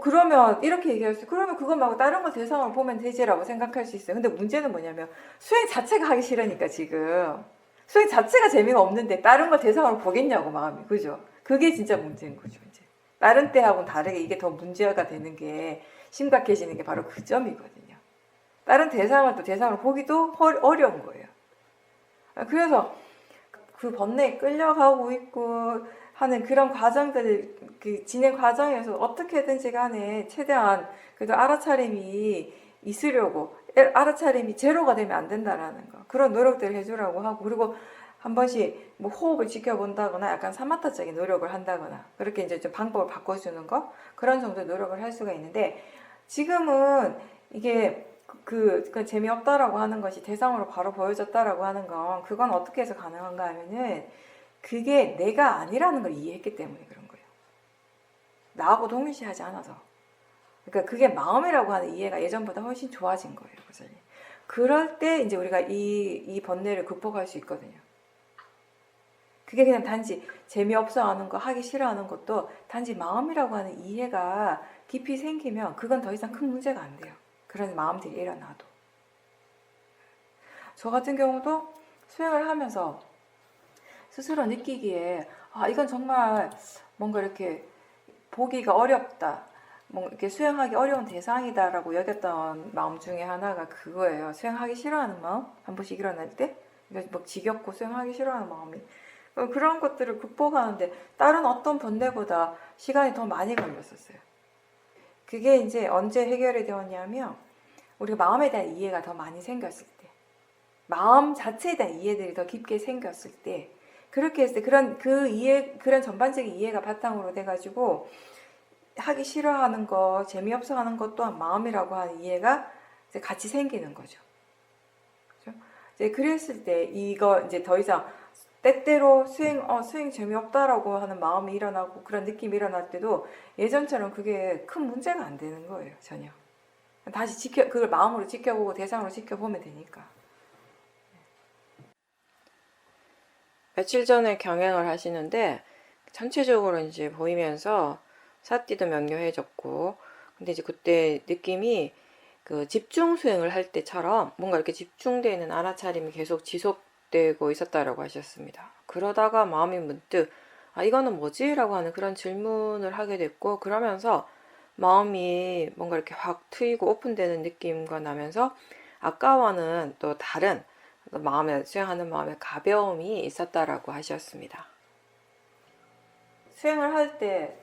그러면 이렇게 얘기할 수, 그러면 그거 말고 다른 걸 대상으로 보면 되지라고 생각할 수 있어요. 근데 문제는 뭐냐면 수행 자체가 하기 싫으니까 지금 수행 자체가 재미가 없는데 다른 걸 대상으로 보겠냐고 마음이, 그죠? 그게 진짜 문제인 거죠. 이제 다른 때하고는 다르게 이게 더 문제가 되는 게 심각해지는 게 바로 그 점이거든요. 다른 대상을 또 대상으로 보기도 어려운 거예요. 그래서 그 번뇌에 끌려가고 있고 하는 그런 과정들, 그 진행 과정에서 어떻게든지 간에 최대한 그래도 알아차림이 있으려고, 알아차림이 제로가 되면 안 된다라는 거, 그런 노력들을 해주라고 하고, 그리고 한 번씩 호흡을 지켜본다거나 약간 사마타적인 노력을 한다거나 그렇게 이제 좀 방법을 바꿔주는 거, 그런 정도의 노력을 할 수가 있는데, 지금은 이게 그 재미없다라고 하는 것이 대상으로 바로 보여졌다라고 하는 건, 그건 어떻게 해서 가능한가 하면은 그게 내가 아니라는 걸 이해했기 때문에 그런 거예요. 나하고 동일시하지 않아서. 그러니까 그게 마음이라고 하는 이해가 예전보다 훨씬 좋아진 거예요. 그럴 때 이제 우리가 이 번뇌를 극복할 수 있거든요. 그게 그냥 단지 재미없어 하는 거, 하기 싫어하는 것도 단지 마음이라고 하는 이해가 깊이 생기면 그건 더 이상 큰 문제가 안 돼요. 그런 마음들이 일어나도. 저 같은 경우도 수행을 하면서 스스로 느끼기에 이건 정말 뭔가 이렇게 보기가 어렵다, 뭔가 이렇게 수행하기 어려운 대상이다라고 여겼던 마음 중에 하나가 그거예요. 수행하기 싫어하는 마음, 한 번씩 일어날 때, 그러니까 뭐 지겹고 수행하기 싫어하는 마음이, 그런 것들을 극복하는데 다른 어떤 번뇌보다 시간이 더 많이 걸렸었어요. 그게 이제 언제 해결이 되었냐면 우리가 마음에 대한 이해가 더 많이 생겼을 때, 마음 자체에 대한 이해들이 더 깊게 생겼을 때, 그렇게 했을 때 그런 전반적인 이해가 바탕으로 돼가지고 하기 싫어하는 거, 재미없어 하는 것 또한 마음이라고 하는 이해가 이제 같이 생기는 거죠. 그죠? 이제 그랬을 때 이거 이제 더 이상 때때로 수행 재미없다라고 하는 마음이 일어나고 그런 느낌이 일어날 때도 예전처럼 그게 큰 문제가 안 되는 거예요, 전혀. 다시 그걸 마음으로 지켜보고 대상으로 지켜보면 되니까. 며칠 전에 경행을 하시는데 전체적으로 이제 보이면서 사띠도 명료해졌고, 근데 이제 그때 느낌이 그 집중 수행을 할 때처럼 뭔가 이렇게 집중되는 알아차림이 계속 지속되고 있었다라고 하셨습니다. 그러다가 마음이 문득 이거는 뭐지? 라고 하는 그런 질문을 하게 됐고, 그러면서 마음이 뭔가 이렇게 확 트이고 오픈되는 느낌과 나면서 아까와는 또 다른 수행하는 마음의 가벼움이 있었다라고 하셨습니다. 수행을 할 때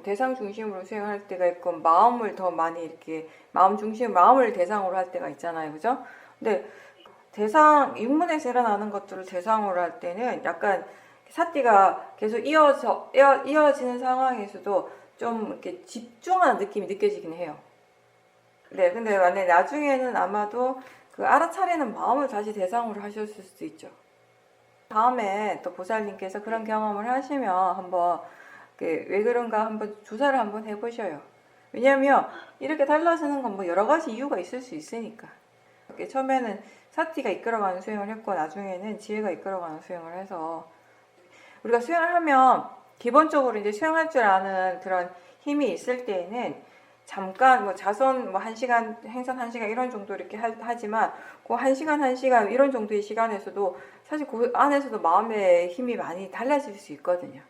대상 중심으로 수행할 때가 있고, 마음을 더 많이 이렇게 마음을 대상으로 할 때가 있잖아요, 그죠? 근데 육문에서 일어나는 것들을 대상으로 할 때는 약간 사띠가 계속 이어지는 상황에서도 좀 이렇게 집중하는 느낌이 느껴지긴 해요. 네, 근데 만약에 나중에는 아마도 그 알아차리는 마음을 다시 대상으로 하셨을 수도 있죠. 다음에 또 보살님께서 그런 경험을 하시면 한번 왜 그런가 한번 조사를 한번 해보셔요. 왜냐면 이렇게 달라지는 건 뭐 여러 가지 이유가 있을 수 있으니까. 처음에는 사티가 이끌어가는 수행을 했고 나중에는 지혜가 이끌어가는 수행을 해서, 우리가 수행을 하면 기본적으로 이제 수행할 줄 아는 그런 힘이 있을 때에는 잠깐 뭐 자선 뭐 1시간, 행선 1시간 이런 정도 이렇게 하지만 그 1시간 이런 정도의 시간에서도 사실 그 안에서도 마음의 힘이 많이 달라질 수 있거든요.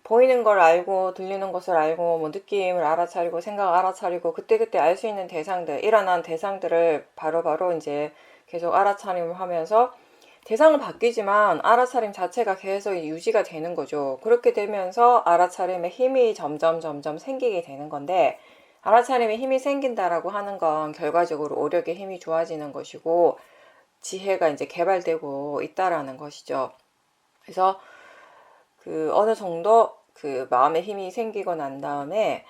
보이는 걸 알고, 들리는 것을 알고, 뭐 느낌을 알아차리고, 생각을 알아차리고, 그때그때 알 수 있는 대상들, 일어난 대상들을 바로바로 이제 계속 알아차림을 하면서 대상은 바뀌지만 알아차림 자체가 계속 유지가 되는 거죠. 그렇게 되면서 알아차림의 힘이 점점 생기게 되는 건데, 알아차림에 힘이 생긴다라고 하는 건 결과적으로 오력의 힘이 좋아지는 것이고 지혜가 이제 개발되고 있다라는 것이죠. 그래서 그 어느 정도 그 마음의 힘이 생기고 난 다음에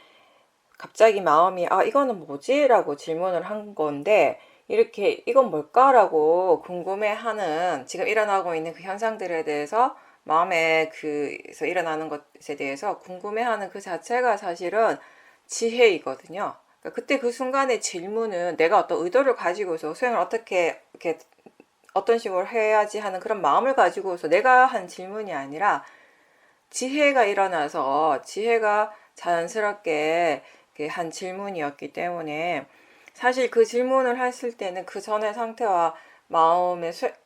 갑자기 마음이 이거는 뭐지? 라고 질문을 한 건데, 이렇게 이건 뭘까라고 궁금해하는, 지금 일어나고 있는 그 현상들에 대해서 마음에 그에서 일어나는 것에 대해서 궁금해하는 그 자체가 사실은 지혜이거든요. 그러니까 그때 그 순간의 질문은 내가 어떤 의도를 가지고서 수행을 어떻게 이렇게 어떤 식으로 해야지 하는 그런 마음을 가지고서 내가 한 질문이 아니라 지혜가 일어나서 지혜가 자연스럽게 한 질문이었기 때문에, 사실 그 질문을 했을 때는 그 전의 상태와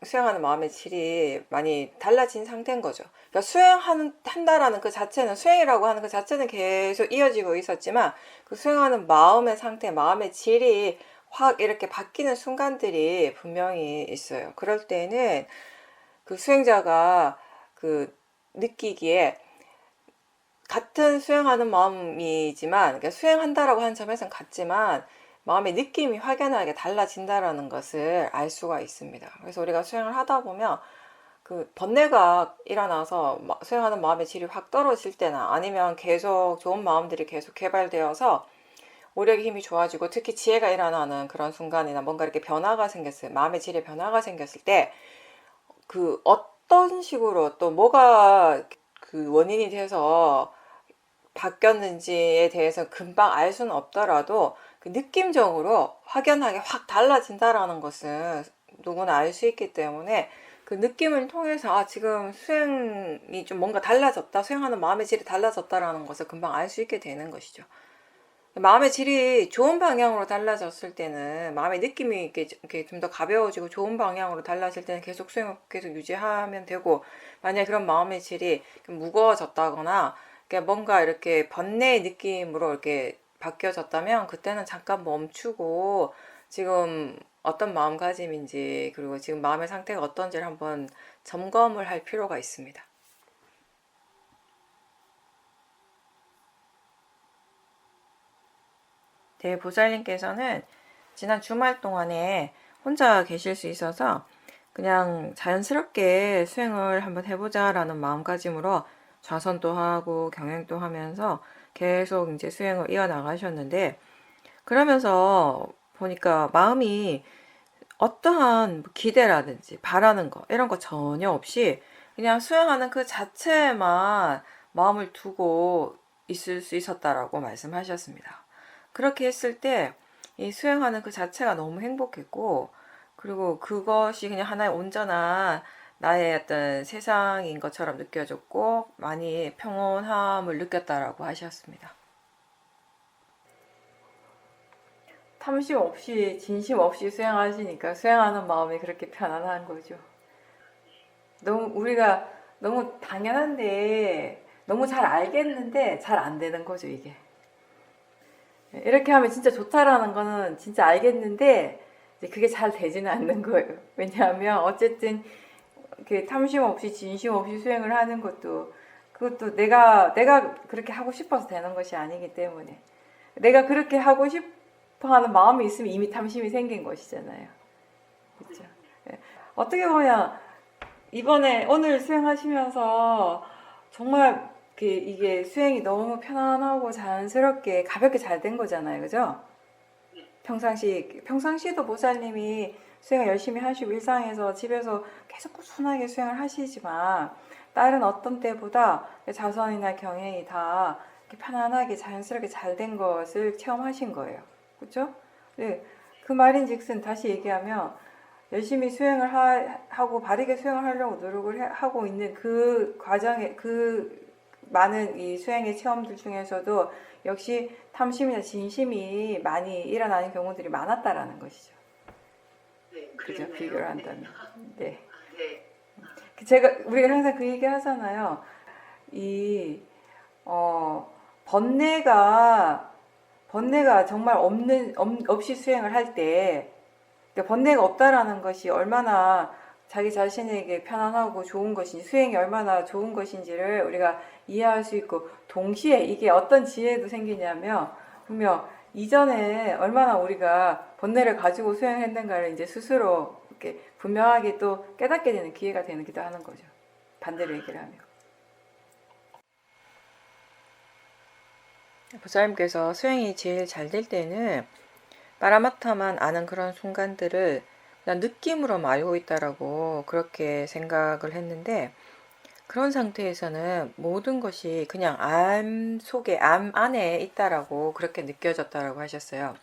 수행하는 마음의 질이 많이 달라진 상태인 거죠. 그러니까 한다라는 그 자체는, 수행이라고 하는 그 자체는 계속 이어지고 있었지만, 그 수행하는 마음의 상태, 마음의 질이 확 이렇게 바뀌는 순간들이 분명히 있어요. 그럴 때는 그 수행자가 느끼기에 같은 수행하는 마음이지만, 그러니까 수행한다라고 하는 점에서는 같지만 마음의 느낌이 확연하게 달라진다라는 것을 알 수가 있습니다. 그래서 우리가 수행을 하다 보면 그 번뇌가 일어나서 수행하는 마음의 질이 확 떨어질 때나, 아니면 계속 좋은 마음들이 계속 개발되어서 오력의 힘이 좋아지고 특히 지혜가 일어나는 그런 순간이나 뭔가 이렇게 변화가 생겼어요. 마음의 질에 변화가 생겼을 때 그 어떤 식으로 또 뭐가 그 원인이 돼서 바뀌었는지에 대해서 금방 알 수는 없더라도 그 느낌적으로 확연하게 확 달라진다라는 것은 누구나 알 수 있기 때문에, 그 느낌을 통해서 지금 수행이 좀 뭔가 달라졌다, 수행하는 마음의 질이 달라졌다라는 것을 금방 알 수 있게 되는 것이죠. 마음의 질이 좋은 방향으로 달라졌을 때는 마음의 느낌이 이렇게 좀 더 가벼워지고 좋은 방향으로 달라질 때는 계속 수행을 계속 유지하면 되고, 만약에 그런 마음의 질이 좀 무거워졌다거나 뭔가 이렇게 번뇌의 느낌으로 이렇게 바뀌어졌다면 그때는 잠깐 멈추고 지금 어떤 마음가짐인지, 그리고 지금 마음의 상태가 어떤지를 한번 점검을 할 필요가 있습니다. 대보살님께서는 지난 주말 동안에 혼자 계실 수 있어서 그냥 자연스럽게 수행을 한번 해보자라는 마음가짐으로 좌선도 하고 경행도 하면서 계속 이제 수행을 이어나가셨는데, 그러면서 보니까 마음이 어떠한 기대라든지 바라는 거 이런 거 전혀 없이 그냥 수행하는 그 자체에만 마음을 두고 있을 수 있었다라고 말씀하셨습니다. 그렇게 했을 때 이 수행하는 그 자체가 너무 행복했고, 그리고 그것이 그냥 하나의 온전한 나의 어떤 세상인 것처럼 느껴졌고 많이 평온함을 느꼈다라고 하셨습니다. 탐심 없이 진심 없이 수행하시니까 수행하는 마음이 그렇게 편안한 거죠. 너무 우리가 너무 당연한데 너무 잘 알겠는데 잘 안 되는 거죠, 이게. 이렇게 하면 진짜 좋다라는 거는 진짜 알겠는데 이제 그게 잘 되지는 않는 거예요. 왜냐하면 어쨌든 그 탐심 없이 진심 없이 수행을 하는 것도 그것도 내가 그렇게 하고 싶어서 되는 것이 아니기 때문에, 내가 그렇게 하고 싶어 하는 마음이 있으면 이미 탐심이 생긴 것이잖아요. 그렇죠? 어떻게 보면 이번에 오늘 수행하시면서 정말 이게 수행이 너무 편안하고 자연스럽게 가볍게 잘 된 거잖아요. 그죠? 평상시도 보살님이 수행을 열심히 하시고 일상에서 집에서 계속 꾸준하게 수행을 하시지만 다른 어떤 때보다 자선이나 경행이 다 편안하게 자연스럽게 잘 된 것을 체험하신 거예요. 그렇죠? 네, 그 말인즉슨 다시 얘기하면 열심히 수행을 하고 바르게 수행을 하려고 노력을 하고 있는 그 과정에 그 많은 이 수행의 체험들 중에서도 역시 탐심이나 진심이 많이 일어나는 경우들이 많았다라는 것이죠. 네, 그죠? 그랬나요? 비교를 한다면. 네. 네. 우리가 항상 그 얘기 하잖아요. 이, 번뇌가 정말 없이 수행을 할 때, 번뇌가 없다라는 것이 얼마나 자기 자신에게 편안하고 좋은 것인지, 수행이 얼마나 좋은 것인지를 우리가 이해할 수 있고, 동시에 이게 어떤 지혜도 생기냐면, 분명 이전에 얼마나 우리가 번뇌를 가지고 수행했는가를 이제 스스로 이렇게 분명하게 또 깨닫게 되는 기회가 되기도 하는 거죠. 반대로 얘기를 하면. 보살님께서 수행이 제일 잘 될 때는 빠라마타만 아는 그런 순간들을 그냥 느낌으로 알고 있다라고 그렇게 생각을 했는데, 그런 상태에서는 모든 것이 그냥 암 안에 있다라고 그렇게 느껴졌다라고 하셨어요.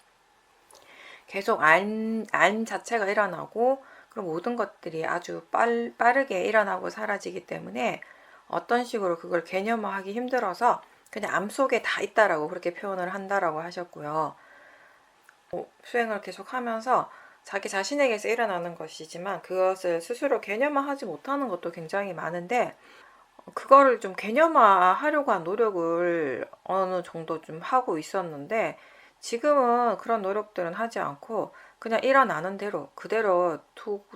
계속 알 자체가 일어나고, 그럼 모든 것들이 아주 빠르게 일어나고 사라지기 때문에 어떤 식으로 그걸 개념화하기 힘들어서 그냥 암 속에 다 있다라고 그렇게 표현을 한다라고 하셨고요. 수행을 계속하면서 자기 자신에게서 일어나는 것이지만 그것을 스스로 개념화하지 못하는 것도 굉장히 많은데, 그거를 좀 개념화하려고 한 노력을 어느 정도 좀 하고 있었는데, 지금은 그런 노력들은 하지 않고 그냥 일어나는 대로 그대로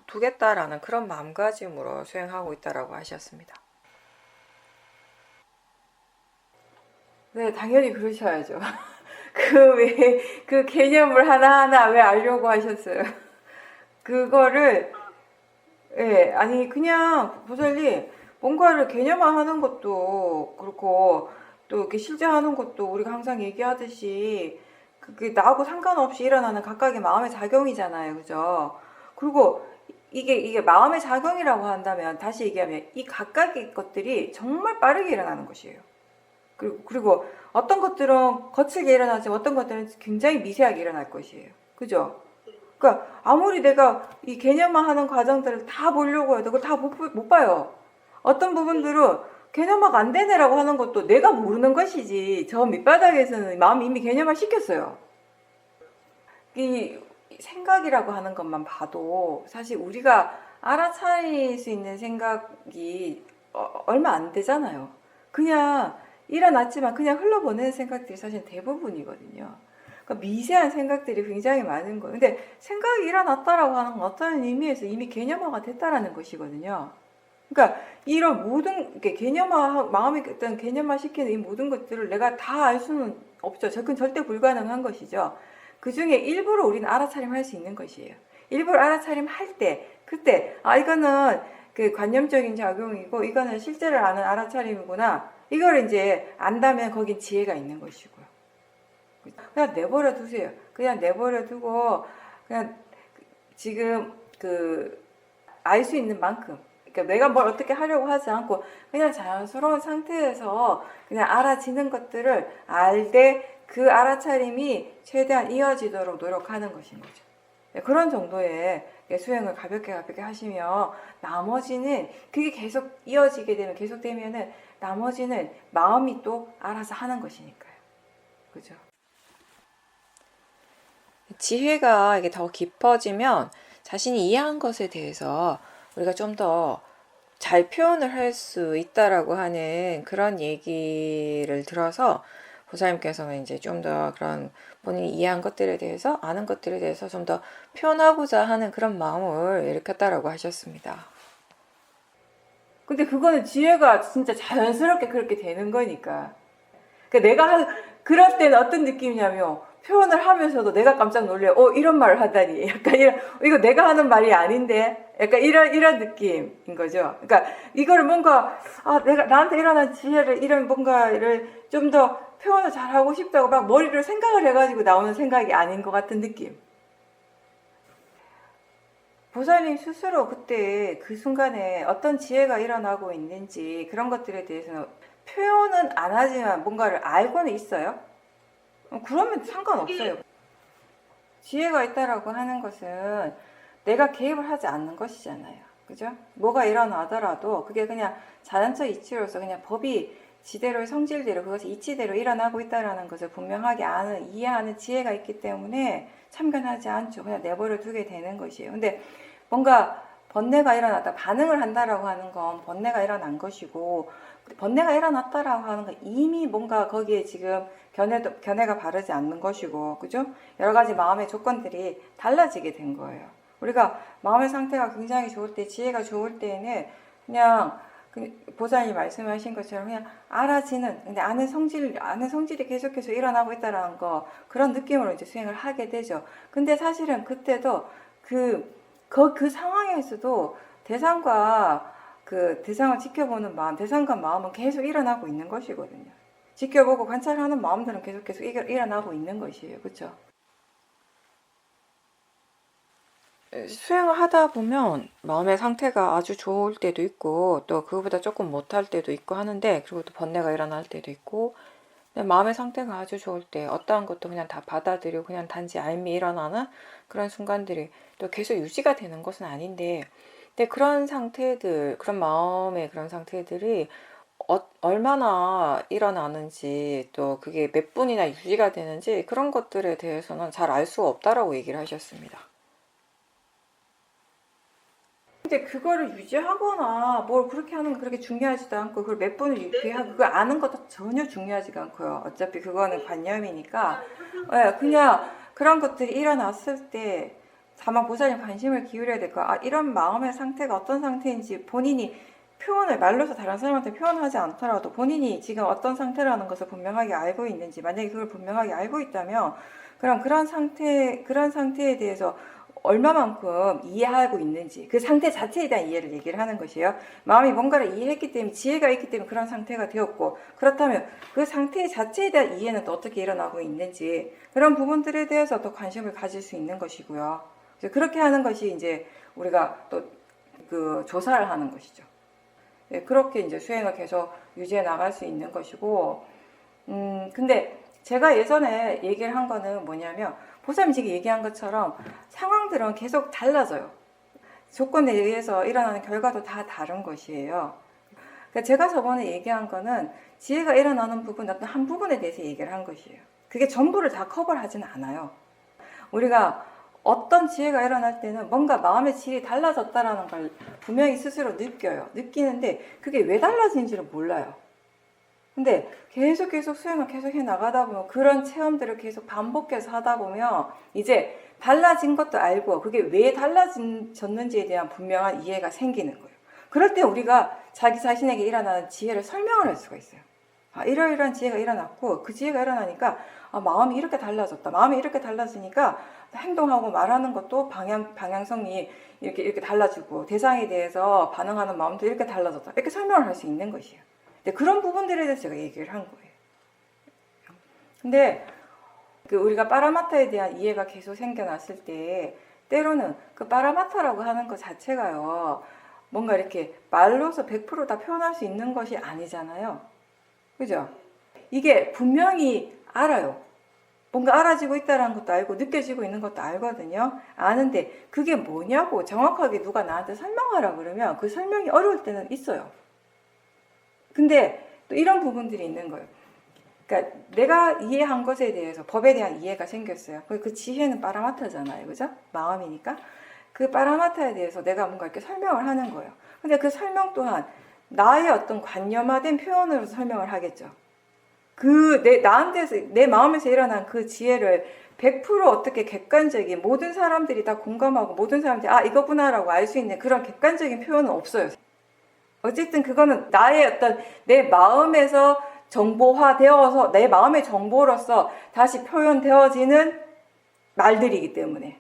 두겠다라는 그런 마음가짐으로 수행하고 있다라고 하셨습니다. 네, 당연히 그러셔야죠. 그 개념을 하나하나 왜 알려고 하셨어요? 그거를, 예, 아니, 그냥, 보살님, 뭔가를 개념화하는 것도 그렇고, 또 이렇게 실제하는 것도 우리가 항상 얘기하듯이, 그게 나하고 상관없이 일어나는 각각의 마음의 작용이잖아요. 그죠? 그리고 이게 마음의 작용이라고 한다면, 다시 얘기하면, 이 각각의 것들이 정말 빠르게 일어나는 것이에요. 그리고 어떤 것들은 거칠게 일어나지만 어떤 것들은 굉장히 미세하게 일어날 것이에요. 그죠? 그러니까 아무리 내가 이 개념화하는 과정들을 다 보려고 해도 그걸 다 못 봐요. 어떤 부분들은 개념화가 안 되네라고 하는 것도 내가 모르는 것이지 저 밑바닥에서는 마음이 이미 개념화 시켰어요. 이 생각이라고 하는 것만 봐도 사실 우리가 알아차릴 수 있는 생각이 얼마 안 되잖아요. 그냥 일어났지만 그냥 흘러보내는 생각들이 사실 대부분이거든요. 그러니까 미세한 생각들이 굉장히 많은 거예요. 근데 생각이 일어났다라고 하는 건 어떤 의미에서 이미 개념화가 됐다라는 것이거든요. 그러니까 이런 모든 개념화, 마음이 어떤 개념화 시키는 이 모든 것들을 내가 다 알 수는 없죠. 그건 절대 불가능한 것이죠. 그 중에 일부러 우리는 알아차림할 수 있는 것이에요. 일부러 알아차림할 때, 그때 이거는 그 관념적인 작용이고 이거는 실제를 아는 알아차림이구나. 이걸 이제 안다면 거긴 지혜가 있는 것이고요. 그냥 내버려 두세요. 그냥 내버려 두고 그냥 지금 알 수 있는 만큼. 그러니까 내가 뭘 어떻게 하려고 하지 않고 그냥 자연스러운 상태에서 그냥 알아지는 것들을 알되 그 알아차림이 최대한 이어지도록 노력하는 것인 거죠. 그런 정도의 수행을 가볍게 하시면 나머지는 그게 계속 이어지게 되면 계속되면은 나머지는 마음이 또 알아서 하는 것이니까요. 그죠? 지혜가 이게 더 깊어지면 자신이 이해한 것에 대해서 우리가 좀 더 잘 표현을 할 수 있다라고 하는 그런 얘기를 들어서 보살님께서는 이제 좀 더 그런 본인이 이해한 것들에 대해서 아는 것들에 대해서 좀 더 표현하고자 하는 그런 마음을 일으켰다라고 하셨습니다. 근데 그거는 지혜가 진짜 자연스럽게 그렇게 되는 거니까. 그러니까 내가 그럴 때는 어떤 느낌이냐면 표현을 하면서도 내가 깜짝 놀래요. 이런 말을 하다니. 약간 이런, 이거 내가 하는 말이 아닌데? 약간 이런 느낌인 거죠. 그러니까 이거를 뭔가, 내가 나한테 일어난 지혜를, 이런 뭔가를 좀 더 표현을 잘 하고 싶다고 막 머리로 생각을 해가지고 나오는 생각이 아닌 것 같은 느낌. 보살님 스스로 그때 그 순간에 어떤 지혜가 일어나고 있는지 그런 것들에 대해서는 표현은 안 하지만 뭔가를 알고는 있어요. 그러면 상관없어요. 지혜가 있다라고 하는 것은 내가 개입을 하지 않는 것이잖아요. 그죠? 뭐가 일어나더라도 그게 그냥 자연적 이치로서 그냥 법이 지대로의 성질대로 그것이 이치대로 일어나고 있다라는 것을 분명하게 이해하는 지혜가 있기 때문에 참견하지 않죠. 그냥 내버려 두게 되는 것이에요. 근데 뭔가 번뇌가 일어났다, 반응을 한다라고 하는 건 번뇌가 일어난 것이고, 번뇌가 일어났다라고 하는 건 이미 뭔가 거기에 지금 견해가 바르지 않는 것이고, 그죠? 여러 가지 마음의 조건들이 달라지게 된 거예요. 우리가 마음의 상태가 굉장히 좋을 때, 지혜가 좋을 때에는 그냥 보살님 말씀하신 것처럼 그냥 알아지는, 근데 아는 성질이 계속해서 일어나고 있다라는 거, 그런 느낌으로 이제 수행을 하게 되죠. 근데 사실은 그때도 그 상황에서도 대상과 대상을 지켜보는 마음, 대상과 마음은 계속 일어나고 있는 것이거든요. 지켜보고 관찰하는 마음들은 계속 일어나고 있는 것이에요. 그렇죠? 수행을 하다 보면 마음의 상태가 아주 좋을 때도 있고 또 그거보다 조금 못할 때도 있고 하는데, 그리고 또 번뇌가 일어날 때도 있고, 마음의 상태가 아주 좋을 때 어떠한 것도 그냥 다 받아들이고 그냥 단지 알미 일어나는 그런 순간들이 또 계속 유지가 되는 것은 아닌데, 근데 그런 상태들, 그런 마음의 그런 상태들이 얼마나 일어나는지, 또 그게 몇 분이나 유지가 되는지 그런 것들에 대해서는 잘 알 수가 없다라고 얘기를 하셨습니다. 근데 그거를 유지하거나 뭘 그렇게 하는 거 그렇게 중요하지도 않고, 그걸 몇 분을 유지하고 그걸 아는 것도 전혀 중요하지가 않고요. 어차피 그거는 관념이니까. 그냥 그런 것들이 일어났을 때 다만 보살님 관심을 기울여야 될 거야. 이런 마음의 상태가 어떤 상태인지 본인이 표현을 말로서 다른 사람한테 표현하지 않더라도 본인이 지금 어떤 상태라는 것을 분명하게 알고 있는지, 만약에 그걸 분명하게 알고 있다면 그럼 그런 상태에 대해서 얼마만큼 이해하고 있는지, 그 상태 자체에 대한 이해를 얘기를 하는 것이에요. 마음이 뭔가를 이해했기 때문에, 지혜가 있기 때문에 그런 상태가 되었고, 그렇다면 그 상태 자체에 대한 이해는 또 어떻게 일어나고 있는지, 그런 부분들에 대해서 더 관심을 가질 수 있는 것이고요. 그렇게 하는 것이 이제 우리가 또 조사를 하는 것이죠. 그렇게 이제 수행을 계속 유지해 나갈 수 있는 것이고, 근데 제가 예전에 얘기를 한 거는 뭐냐면, 보살님 지금 얘기한 것처럼 상황들은 계속 달라져요. 조건에 의해서 일어나는 결과도 다 다른 것이에요. 그러니까 제가 저번에 얘기한 거는 지혜가 일어나는 부분, 어떤 한 부분에 대해서 얘기를 한 것이에요. 그게 전부를 다 커버를 하지는 않아요. 우리가 어떤 지혜가 일어날 때는 뭔가 마음의 질이 달라졌다라는 걸 분명히 스스로 느껴요. 느끼는데 그게 왜 달라진지를 몰라요. 근데 계속 수행을 계속 해 나가다 보면, 그런 체험들을 계속 반복해서 하다 보면 이제 달라진 것도 알고 그게 왜 달라졌는지에 대한 분명한 이해가 생기는 거예요. 그럴 때 우리가 자기 자신에게 일어나는 지혜를 설명을 할 수가 있어요. 아, 이러이러한 지혜가 일어났고, 그 지혜가 일어나니까 아, 마음이 이렇게 달라졌다. 마음이 이렇게 달라지니까 행동하고 말하는 것도 방향성이 이렇게 달라지고, 대상에 대해서 반응하는 마음도 이렇게 달라졌다. 이렇게 설명을 할 수 있는 것이에요. 근데 그런 부분들에 대해서 제가 얘기를 한 거예요. 근데 우리가 파라마타에 대한 이해가 계속 생겨났을 때, 때로는 그 파라마타라고 하는 것 자체가요, 뭔가 이렇게 말로서 100% 다 표현할 수 있는 것이 아니잖아요. 그죠? 이게 분명히 알아요. 뭔가 알아지고 있다는 것도 알고 느껴지고 있는 것도 알거든요. 아는데 그게 뭐냐고 정확하게 누가 나한테 설명하라 그러면 그 설명이 어려울 때는 있어요. 근데 또 이런 부분들이 있는 거예요. 그러니까 내가 이해한 것에 대해서 법에 대한 이해가 생겼어요. 그 지혜는 파라마타잖아요. 그죠? 마음이니까. 그 파라마타에 대해서 내가 뭔가 이렇게 설명을 하는 거예요. 근데 그 설명 또한 나의 어떤 관념화된 표현으로 설명을 하겠죠. 나한테서, 내 마음에서 일어난 그 지혜를 100% 어떻게 객관적인, 모든 사람들이 다 공감하고 모든 사람들이 아, 이거구나라고 알 수 있는 그런 객관적인 표현은 없어요. 어쨌든 그거는 나의 어떤 내 마음에서 정보화되어서 내 마음의 정보로서 다시 표현되어지는 말들이기 때문에,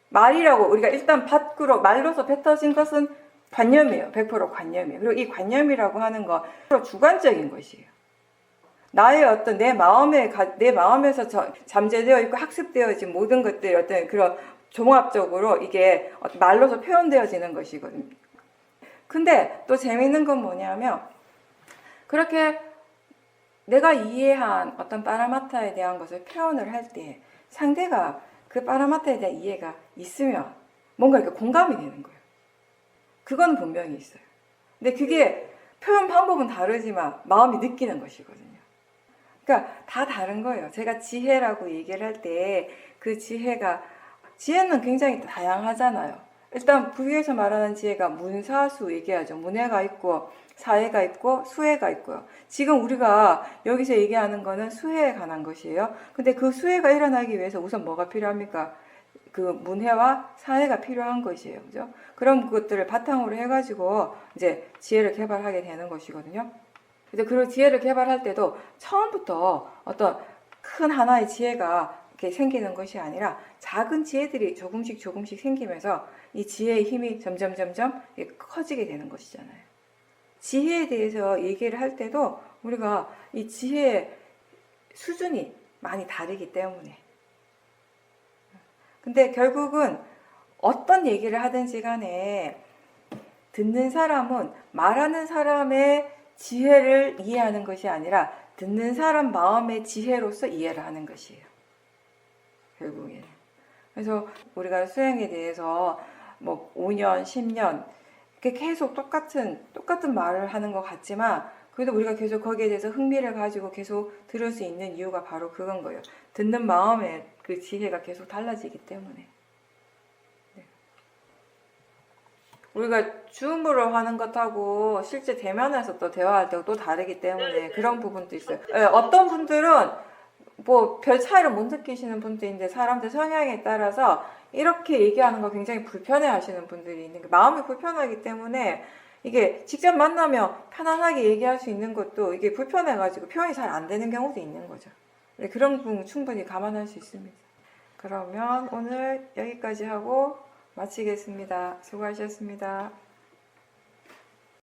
말이라고 우리가 일단 밖으로 말로서 뱉어진 것은 관념이에요. 100% 관념이에요. 그리고 이 관념이라고 하는 거 주관적인 것이에요. 나의 어떤 내 마음에서 잠재되어 있고 학습되어진 모든 것들, 어떤 그런 종합적으로 이게 말로서 표현되어지는 것이거든요. 근데 또 재미있는 건 뭐냐면, 그렇게 내가 이해한 어떤 파라마타에 대한 것을 표현을 할 때 상대가 그 파라마타에 대한 이해가 있으면 뭔가 이렇게 공감이 되는 거예요. 그건 분명히 있어요. 근데 그게 표현 방법은 다르지만 마음이 느끼는 것이거든요. 그러니까 다 다른 거예요. 제가 지혜라고 얘기를 할 때 그 지혜는 굉장히 다양하잖아요. 일단 불교에서 말하는 지혜가 문사수 얘기하죠. 문해가 있고 사해가 있고 수해가 있고요. 지금 우리가 여기서 얘기하는 거는 수해에 관한 것이에요. 근데 그 수해가 일어나기 위해서 우선 뭐가 필요합니까? 그 문해와 사해가 필요한 것이에요. 그죠? 그런 것들을 바탕으로 해가지고 이제 지혜를 개발하게 되는 것이거든요. 그래서 그 지혜를 개발할 때도 처음부터 어떤 큰 하나의 지혜가 이렇게 생기는 것이 아니라 작은 지혜들이 조금씩 생기면서 이 지혜의 힘이 점점 커지게 되는 것이잖아요. 지혜에 대해서 얘기를 할 때도 우리가 이 지혜의 수준이 많이 다르기 때문에. 근데 결국은 어떤 얘기를 하든지 간에 듣는 사람은 말하는 사람의 지혜를 이해하는 것이 아니라 듣는 사람 마음의 지혜로서 이해를 하는 것이에요. 결국에는. 그래서 우리가 수행에 대해서 뭐 5년, 10년 이렇게 계속 똑같은 말을 하는 것 같지만, 그래도 우리가 계속 거기에 대해서 흥미를 가지고 계속 들을 수 있는 이유가 바로 그건 거예요. 듣는 마음의 그 지혜가 계속 달라지기 때문에. 네. 우리가 줌으로 하는 것하고 실제 대면에서 또 대화할 때가 또 다르기 때문에 그런 부분도 있어요. 네, 어떤 분들은 뭐 별 차이를 못 느끼시는 분들인데 사람들 성향에 따라서 이렇게 얘기하는 거 굉장히 불편해 하시는 분들이 있는 게, 마음이 불편하기 때문에 이게 직접 만나면 편안하게 얘기할 수 있는 것도 이게 불편해가지고 표현이 잘 안 되는 경우도 있는 거죠. 그런 부분 충분히 감안할 수 있습니다. 그러면 오늘 여기까지 하고 마치겠습니다. 수고하셨습니다.